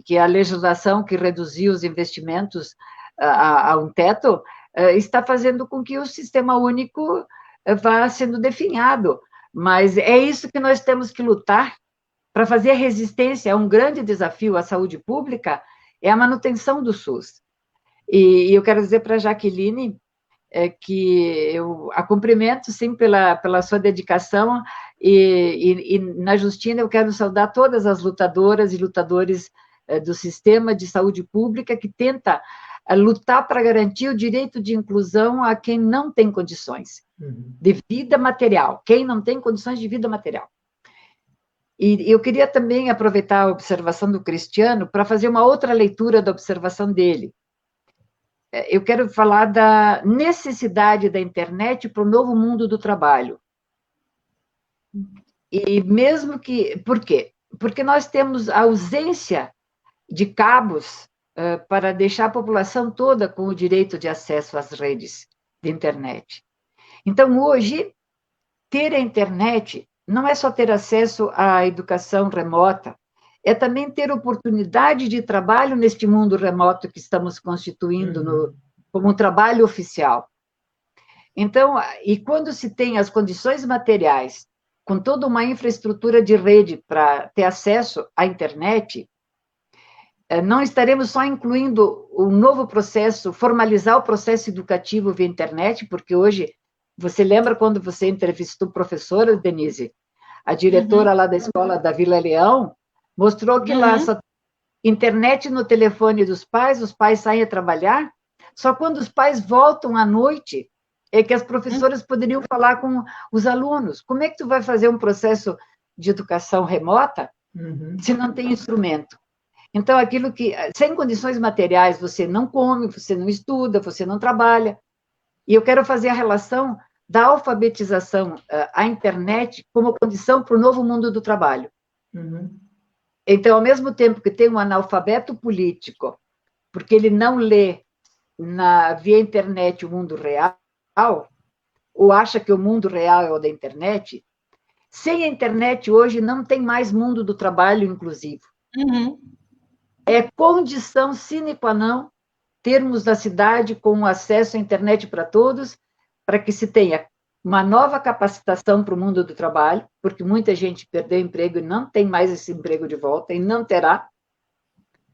que é a legislação que reduziu os investimentos a um teto, está fazendo com que o sistema único vá sendo definhado. Mas é isso que nós temos que lutar para fazer resistência a um grande desafio à saúde pública, é a manutenção do SUS. E eu quero dizer para a Jaqueline que eu a cumprimento, sim, pela sua dedicação, e na Justina eu quero saudar todas as lutadoras e lutadores do sistema de saúde pública que tenta lutar para garantir o direito de inclusão a quem não tem condições de vida material, quem não tem condições de vida material. E eu queria também aproveitar a observação do Cristiano para fazer uma outra leitura da observação dele. Eu quero falar da necessidade da internet para o novo mundo do trabalho. E mesmo que... Por quê? Porque nós temos a ausência de cabos para deixar a população toda com o direito de acesso às redes de internet. Então, hoje, ter a internet não é só ter acesso à educação remota, é também ter oportunidade de trabalho neste mundo remoto que estamos constituindo como um trabalho oficial. Então, e quando se tem as condições materiais, com toda uma infraestrutura de rede para ter acesso à internet, não estaremos só incluindo o novo processo, formalizar o processo educativo via internet, porque hoje, você lembra quando você entrevistou a professora, Denise, a diretora lá da escola da Vila Leão, mostrou que lá só internet no telefone dos pais, os pais saem a trabalhar, só quando os pais voltam à noite é que as professoras poderiam falar com os alunos. Como é que tu vai fazer um processo de educação remota se não tem instrumento? Então, aquilo que, sem condições materiais, você não come, você não estuda, você não trabalha. E eu quero fazer a relação da alfabetização à internet como condição para o novo mundo do trabalho. Então, ao mesmo tempo que tem um analfabeto político, porque ele não lê via internet o mundo real, ou acha que o mundo real é o da internet, sem a internet hoje não tem mais mundo do trabalho inclusivo. É condição sine qua non termos na cidade com acesso à internet para todos, para que se tenha uma nova capacitação para o mundo do trabalho, porque muita gente perdeu emprego e não tem mais esse emprego de volta, e não terá,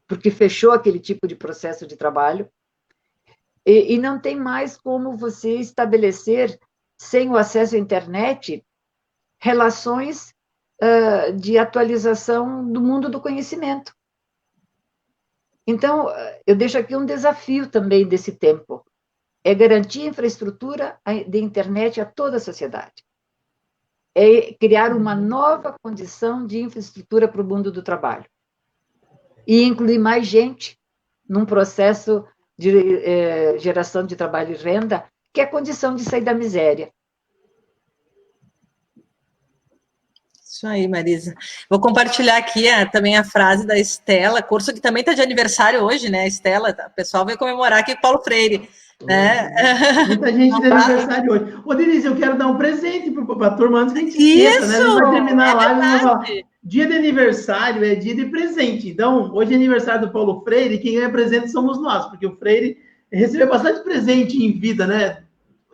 porque fechou aquele tipo de processo de trabalho, e não tem mais como você estabelecer, sem o acesso à internet, relações de atualização do mundo do conhecimento. Então, eu deixo aqui um desafio também desse tempo, é garantir infraestrutura de internet a toda a sociedade. É criar uma nova condição de infraestrutura para o mundo do trabalho. E incluir mais gente num processo de geração de trabalho e renda, que é a condição de sair da miséria. Isso aí, Marisa. Vou compartilhar aqui também a frase da Estela, curso que também está de aniversário hoje, né? Estela, o pessoal vai comemorar aqui com Paulo Freire. Né? Muita gente de aniversário hoje. Ô, Denise, eu quero dar um presente para a turma antes que a gente esqueça, né? A gente vai terminar a live e vai falar. Dia de aniversário é dia de presente. Então, hoje é aniversário do Paulo Freire, e quem ganha presente somos nós, porque o Freire recebeu bastante presente em vida, né?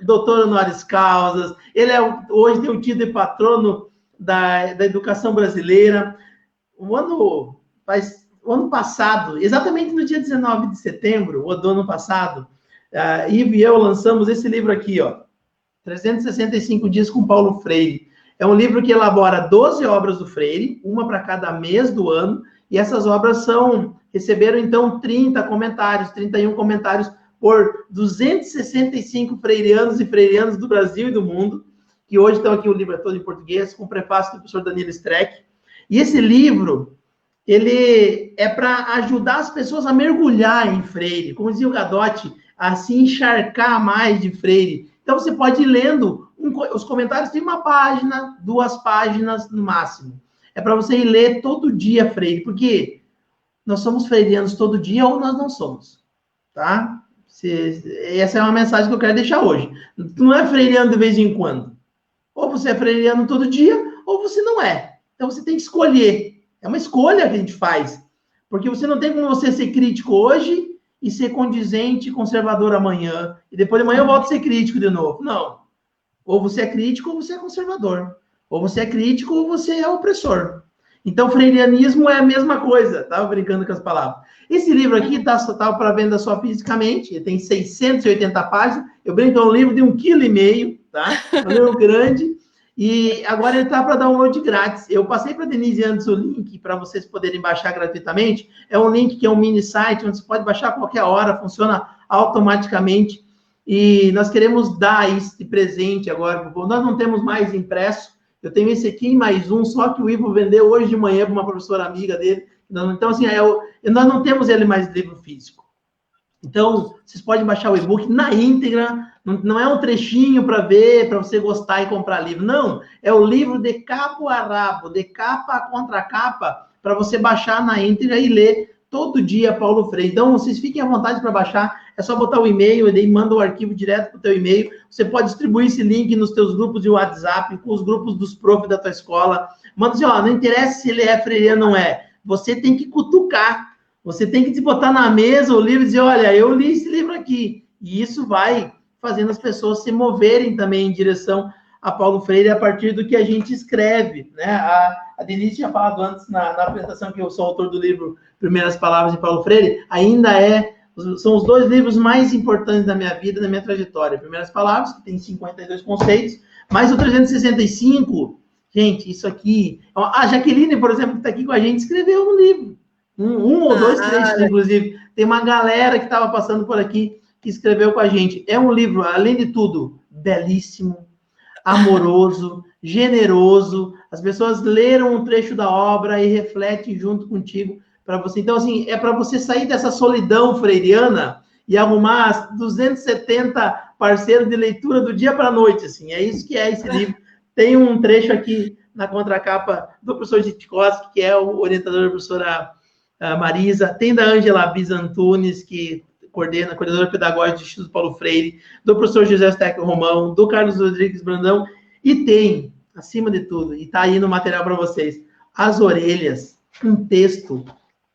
Doutor honoris causas, ele hoje tem o título de patrono da educação brasileira. O ano passado, exatamente no dia 19 de setembro, do ano passado, Ivo e eu lançamos esse livro aqui, ó, 365 Dias com Paulo Freire. É um livro que elabora 12 obras do Freire, uma para cada mês do ano, e essas obras receberam, então, 30 comentários, 31 comentários por 265 freirianos e freirianas do Brasil e do mundo, que hoje estão aqui, o livro é todo em português, com o prefácio do professor Danilo Streck. E esse livro, ele é para ajudar as pessoas a mergulhar em Freire, como dizia o Gadotti, a se encharcar mais de Freire. Então, você pode ir lendo, os comentários têm uma página, 2 páginas no máximo. É para você ir ler todo dia Freire, porque nós somos freirianos todo dia ou nós não somos, tá? Essa é uma mensagem que eu quero deixar hoje. Não é freiriano de vez em quando. Ou você é freiriano todo dia, ou você não é. Então, você tem que escolher. É uma escolha que a gente faz. Porque você não tem como você ser crítico hoje e ser condizente e conservador amanhã. E depois de amanhã eu volto a ser crítico de novo. Não. Ou você é crítico ou você é conservador. Ou você é crítico ou você é opressor. Então, freirianismo é a mesma coisa, estava brincando com as palavras. Esse livro aqui está para venda só fisicamente, ele tem 680 páginas, eu brinco, é um livro de 1,5 kg, tá? É um livro grande, e agora ele está para download grátis. Eu passei para a Denise antes o link para vocês poderem baixar gratuitamente, é um link que é um mini site, onde você pode baixar a qualquer hora, funciona automaticamente, e nós queremos dar esse presente agora, nós não temos mais impresso, eu tenho esse aqui e mais um, só que o Ivo vendeu hoje de manhã para uma professora amiga dele. Então, assim, nós não temos ele mais livro físico. Então, vocês podem baixar o e-book na íntegra, não é um trechinho para ver, para você gostar e comprar livro. Não, é o livro de cabo a rabo, de capa a contracapa, para você baixar na íntegra e ler todo dia Paulo Freire. Então, vocês fiquem à vontade para baixar, é só botar o e-mail, e daí manda o arquivo direto para o teu e-mail. Você pode distribuir esse link nos teus grupos de WhatsApp, com os grupos dos profs da tua escola. Manda assim, ó, não interessa se ele é freiriano ou não é, você tem que cutucar, você tem que te botar na mesa o livro e dizer, olha, eu li esse livro aqui. E isso vai fazendo as pessoas se moverem também em direção a Paulo Freire a partir do que a gente escreve, né? A Denise tinha falado antes na apresentação que eu sou autor do livro Primeiras Palavras de Paulo Freire, são os 2 livros mais importantes da minha vida, da minha trajetória. Primeiras Palavras, que tem 52 conceitos, mais o 365. Gente, isso aqui... A Jaqueline, por exemplo, que está aqui com a gente, escreveu no livro. Um ou 2 trechos, inclusive. Tem uma galera que estava passando por aqui que escreveu com a gente. É um livro, além de tudo, belíssimo, amoroso, generoso. As pessoas leram um trecho da obra e refletem junto contigo para você. Então, assim, é para você sair dessa solidão freiriana e arrumar 270 parceiros de leitura do dia para a noite, assim. É isso que é esse livro. Tem um trecho aqui na contracapa do professor Zitkoski, que é o orientador da professora Marisa. Tem da Ângela Bizantunes, que coordenadora pedagógica do Instituto Paulo Freire, do professor José Stecker Romão, do Carlos Rodrigues Brandão, e tem, acima de tudo, e está aí no material para vocês, As Orelhas, um texto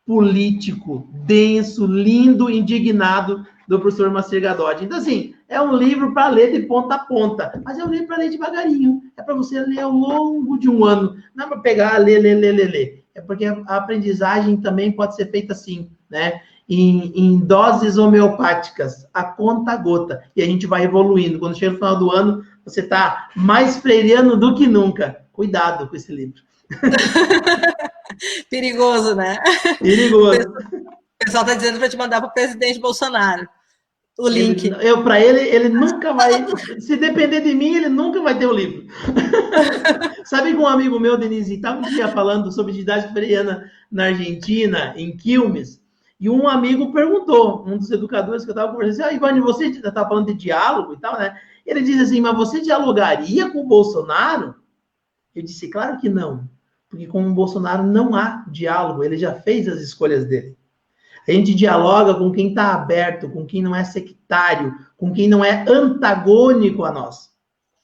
político, denso, lindo, indignado, do professor Macir Gadotti. Então, assim, é um livro para ler de ponta a ponta, mas é um livro para ler devagarinho, é para você ler ao longo de um ano, não é para pegar, ler. É porque a aprendizagem também pode ser feita assim, né? Em doses homeopáticas, a conta gota, e a gente vai evoluindo. Quando chega no final do ano, você está mais freiriano do que nunca. Cuidado com esse livro. Perigoso, né? Perigoso. O pessoal está dizendo para te mandar para o presidente Bolsonaro o link. Para ele nunca vai... Se depender de mim, ele nunca vai ter o livro. Sabe que um amigo meu, Denise, estava um dia falando sobre didática freiriana na Argentina, em Quilmes, e um amigo perguntou, um dos educadores que eu estava conversando, Ivani, você estava falando de diálogo e tal, né? Ele disse assim, mas você dialogaria com o Bolsonaro? Eu disse, claro que não, porque com o Bolsonaro não há diálogo, ele já fez as escolhas dele. A gente dialoga com quem está aberto, com quem não é sectário, com quem não é antagônico a nós.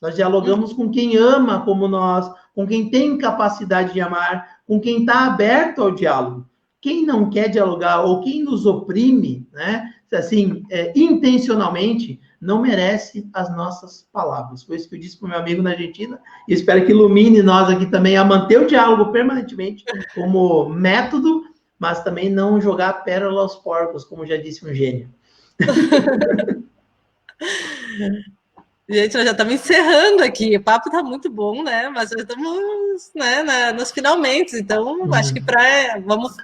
Nós dialogamos com quem ama como nós, com quem tem capacidade de amar, com quem está aberto ao diálogo. Quem não quer dialogar ou quem nos oprime, né, assim, intencionalmente, não merece as nossas palavras. Foi isso que eu disse para o meu amigo na Argentina, e espero que ilumine nós aqui também a manter o diálogo permanentemente como método, mas também não jogar pérola aos porcos, como já disse um gênio. Gente, nós já estamos encerrando aqui. O papo está muito bom, né? Mas já estamos, né, nos finalmente. Então, acho que vamos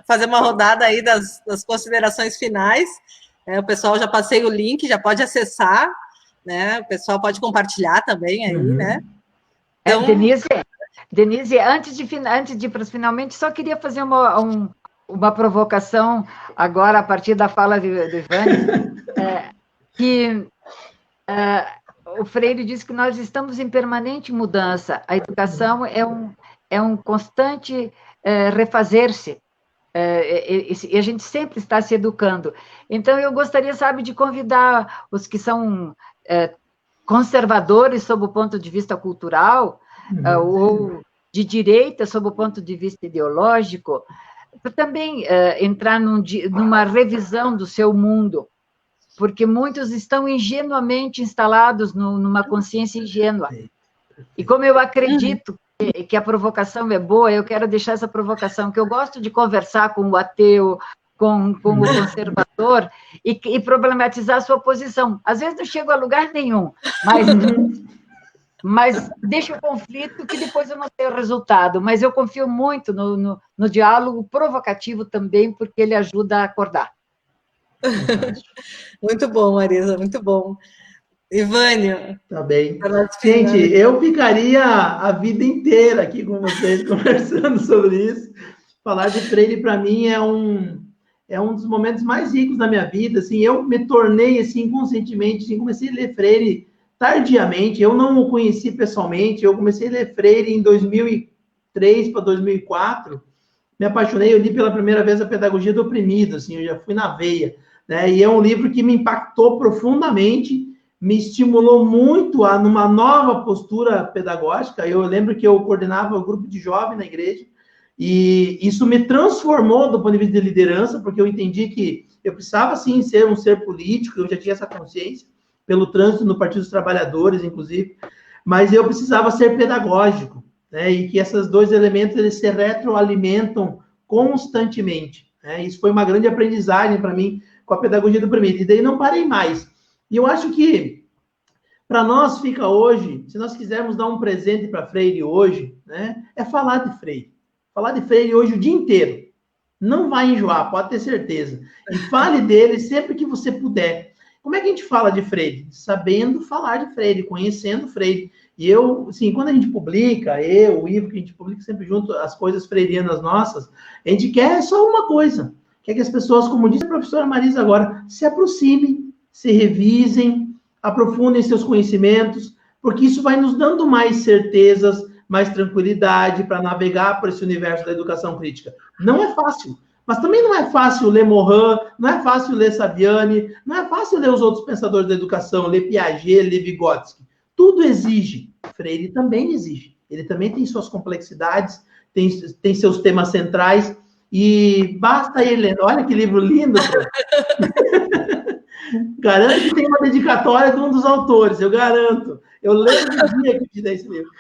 fazer uma rodada aí das considerações finais. O pessoal já passei o link, já pode acessar, né? O pessoal pode compartilhar também aí, né? Então... Denise, antes de ir para os finalmente, só queria fazer uma provocação agora, a partir da fala do Ivani, que o Freire diz que nós estamos em permanente mudança. A educação é um constante refazer-se. E a gente sempre está se educando. Então, eu gostaria, sabe, de convidar os que são conservadores sob o ponto de vista cultural, ou de direita sob o ponto de vista ideológico, para também entrar numa revisão do seu mundo, porque muitos estão ingenuamente instalados numa consciência ingênua. E como eu acredito que a provocação é boa, eu quero deixar essa provocação, que eu gosto de conversar com o ateu, com o conservador, e problematizar a sua posição. Às vezes não chego a lugar nenhum, mas deixa o conflito, que depois eu não sei o resultado. Mas eu confio muito no diálogo provocativo também, porque ele ajuda a acordar. Muito bom, Marisa, muito bom. Ivânio. Tá bem. Gente, eu ficaria a vida inteira aqui com vocês conversando sobre isso. Falar de Freire, para mim, é um dos momentos mais ricos da minha vida. Assim, eu me tornei, assim, inconscientemente, assim, comecei a ler Freire tardiamente. Eu não o conheci pessoalmente. Eu comecei a ler Freire em 2003 para 2004. Me apaixonei, eu li pela primeira vez a Pedagogia do Oprimido, assim, eu já fui na veia, né? E é um livro que me impactou profundamente, me estimulou muito a numa nova postura pedagógica. Eu lembro que eu coordenava o grupo de jovens na igreja, e isso me transformou do ponto de vista de liderança, porque eu entendi que eu precisava, sim, ser um ser político, eu já tinha essa consciência, pelo trânsito no Partido dos Trabalhadores, inclusive, mas eu precisava ser pedagógico, né? E que esses dois elementos, eles se retroalimentam constantemente, né? Isso foi uma grande aprendizagem para mim com a Pedagogia do Oprimido, e daí não parei mais. E eu acho que, para nós, fica hoje, se nós quisermos dar um presente para Freire hoje, né, é falar de Freire. Falar de Freire hoje o dia inteiro. Não vai enjoar, pode ter certeza. E fale dele sempre que você puder. Como é que a gente fala de Freire? Sabendo falar de Freire, conhecendo Freire. E eu, assim, quando a gente publica, o Ivo, que a gente publica sempre junto as coisas freirianas nossas, a gente quer só uma coisa. Quer que as pessoas, como disse a professora Marisa agora, se aproximem, se revisem, aprofundem seus conhecimentos, porque isso vai nos dando mais certezas, mais tranquilidade para navegar por esse universo da educação crítica. Não é fácil, mas também não é fácil ler Morin, não é fácil ler Saviani, não é fácil ler os outros pensadores da educação, ler Piaget, ler Vygotsky. Tudo exige. Freire também exige. Ele também tem suas complexidades, tem seus temas centrais, e basta ele... Olha que livro lindo, Garanto que tem uma dedicatória de um dos autores, eu garanto. Eu lembro do dia que eu te dei esse livro.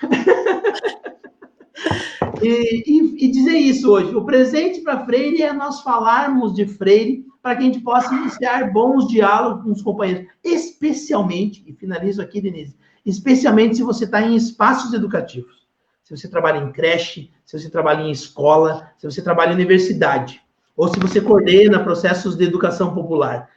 E dizer isso hoje. O presente para Freire é nós falarmos de Freire para que a gente possa iniciar bons diálogos com os companheiros. Especialmente, e finalizo aqui, Denise, especialmente se você está em espaços educativos. Se você trabalha em creche, se você trabalha em escola, se você trabalha em universidade, ou se você coordena processos de educação popular.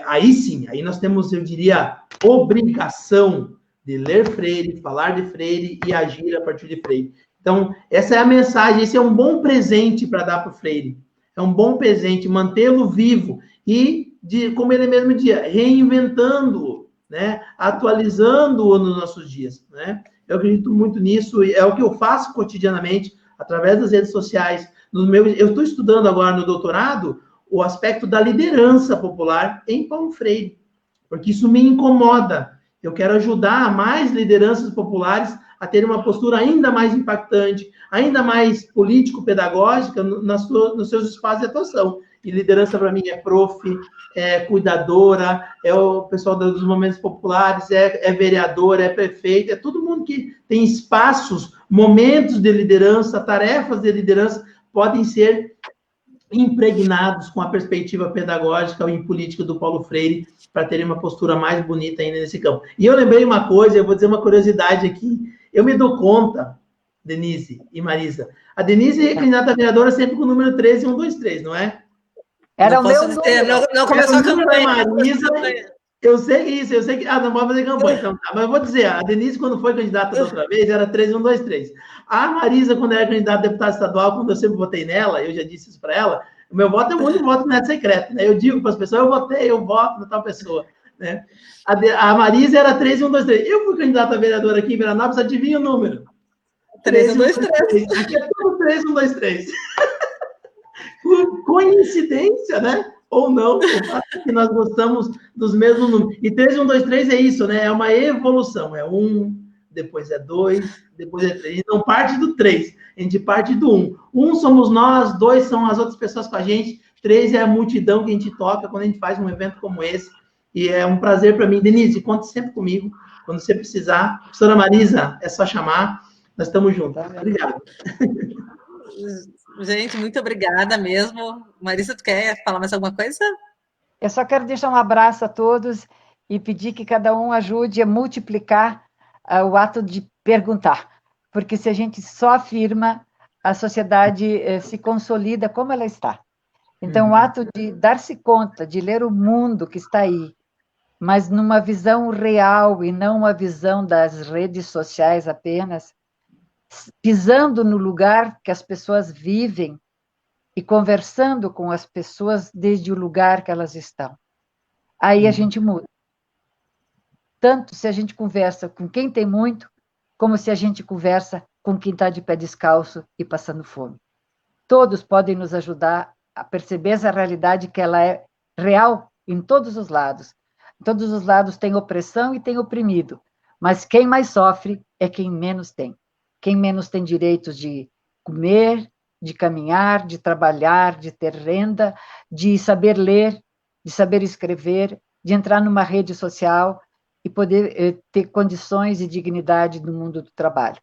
Aí sim, aí nós temos, eu diria, obrigação de ler Freire, falar de Freire e agir a partir de Freire. Então, essa é a mensagem, esse é um bom presente para dar para o Freire. É um bom presente, mantê-lo vivo e, como ele mesmo dizia, reinventando-o, né? Atualizando-o nos nossos dias, né? Eu acredito muito nisso, é o que eu faço cotidianamente, através das redes sociais. Eu estou estudando agora no doutorado o aspecto da liderança popular em Paulo Freire, porque isso me incomoda. Eu quero ajudar mais lideranças populares a ter uma postura ainda mais impactante, ainda mais político-pedagógica nos seus espaços de atuação. E liderança, para mim, é prof, é cuidadora, é o pessoal dos movimentos populares, é vereador, é prefeito, é todo mundo que tem espaços, momentos de liderança, tarefas de liderança, podem ser impregnados com a perspectiva pedagógica e política do Paulo Freire, para terem uma postura mais bonita ainda nesse campo. E eu lembrei uma coisa, eu vou dizer uma curiosidade aqui, eu me dou conta, Denise e Marisa, a Denise é candidata a vereadora sempre com o número 13123, não é? Era o meu número. Não começou a campanha. Marisa, eu sei isso, eu sei que... não pode fazer campanha, então tá. Mas eu vou dizer, a Denise, quando foi candidata da outra vez, era 13123. A Marisa, quando era candidata a deputada estadual, quando eu sempre votei nela, eu já disse isso para ela, o meu voto é um único voto neto secreto, né? Eu digo para as pessoas, eu voto na tal pessoa, né? A Marisa era 13123. Eu fui candidata a vereadora aqui em Veranópolis, adivinha o número? 13123. Aqui é tudo 13123. Coincidência, né? Ou não, o fato é que nós gostamos dos mesmos números. E 13123 é isso, né? É uma evolução. É 1, depois é 2, depois é 3. A gente não parte do 3, a gente parte do 1. 1 somos nós, 2 são as outras pessoas com a gente, 3 é a multidão que a gente toca quando a gente faz um evento como esse. E é um prazer para mim. Denise, conte sempre comigo, quando você precisar. Professora Marisa, é só chamar. Nós estamos juntos. Obrigado. Gente, muito obrigada mesmo. Marisa, tu quer falar mais alguma coisa? Eu só quero deixar um abraço a todos e pedir que cada um ajude a multiplicar o ato de perguntar, porque se a gente só afirma, a sociedade se consolida como ela está. Então, o ato de dar-se conta, de ler o mundo que está aí, mas numa visão real e não uma visão das redes sociais apenas, pisando no lugar que as pessoas vivem e conversando com as pessoas desde o lugar que elas estão. Aí a gente muda. Tanto se a gente conversa com quem tem muito, como se a gente conversa com quem está de pé descalço e passando fome. Todos podem nos ajudar a perceber essa realidade que ela é real em todos os lados. Em todos os lados tem opressão e tem oprimido, mas quem mais sofre é quem menos tem. Quem menos tem direitos de comer, de caminhar, de trabalhar, de ter renda, de saber ler, de saber escrever, de entrar numa rede social e poder ter condições e dignidade no mundo do trabalho.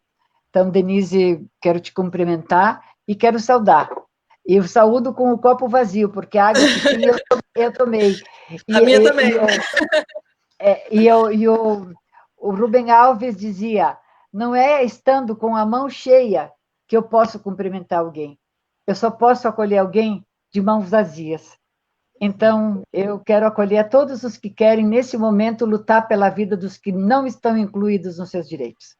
Então, Denise, quero te cumprimentar e quero saudar. Eu saúdo com o copo vazio, porque a água que tinha eu tomei. A minha também. O Rubem Alves dizia, não é estando com a mão cheia que eu posso cumprimentar alguém. Eu só posso acolher alguém de mãos vazias. Então, eu quero acolher a todos os que querem, nesse momento, lutar pela vida dos que não estão incluídos nos seus direitos.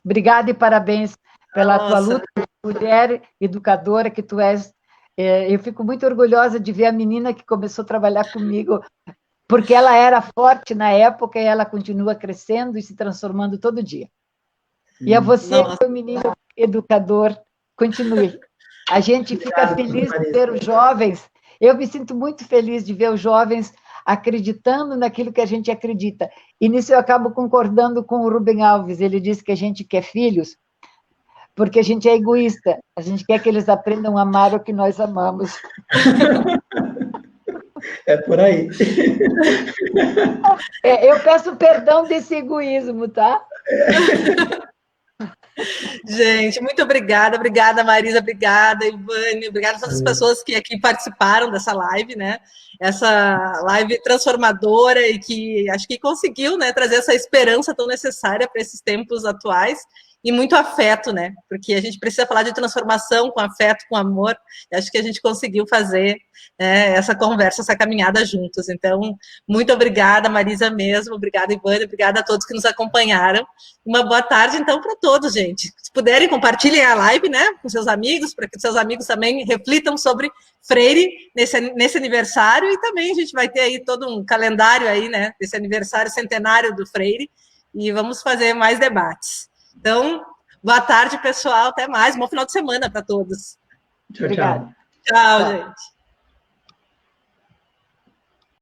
Obrigada e parabéns pela tua luta, mulher educadora que tu és. Eu fico muito orgulhosa de ver a menina que começou a trabalhar comigo, porque ela era forte na época e ela continua crescendo e se transformando todo dia. E a você, meu menino educador, continue. A gente fica feliz de ver os jovens. Eu me sinto muito feliz de ver os jovens acreditando naquilo que a gente acredita. E nisso eu acabo concordando com o Rubem Alves. Ele disse que a gente quer filhos porque a gente é egoísta. A gente quer que eles aprendam a amar o que nós amamos. É por aí. Eu peço perdão desse egoísmo, tá? Gente, muito obrigada. Obrigada, Marisa. Obrigada, Ivane. Obrigada a todas as pessoas que aqui participaram dessa live, né? Essa live transformadora e que acho que conseguiu, né, trazer essa esperança tão necessária para esses tempos atuais. E muito afeto, né? Porque a gente precisa falar de transformação com afeto, com amor. E acho que a gente conseguiu fazer essa conversa, essa caminhada juntos. Então, muito obrigada, Marisa mesmo. Obrigada, Ivane. Obrigada a todos que nos acompanharam. Uma boa tarde, então, para todos, gente. Se puderem, compartilhem a live, né, com seus amigos, para que seus amigos também reflitam sobre Freire nesse aniversário. E também a gente vai ter aí todo um calendário aí, né, desse aniversário centenário do Freire. E vamos fazer mais debates. Então, boa tarde, pessoal. Até mais. Bom final de semana para todos. Tchau, tchau. Tchau, gente.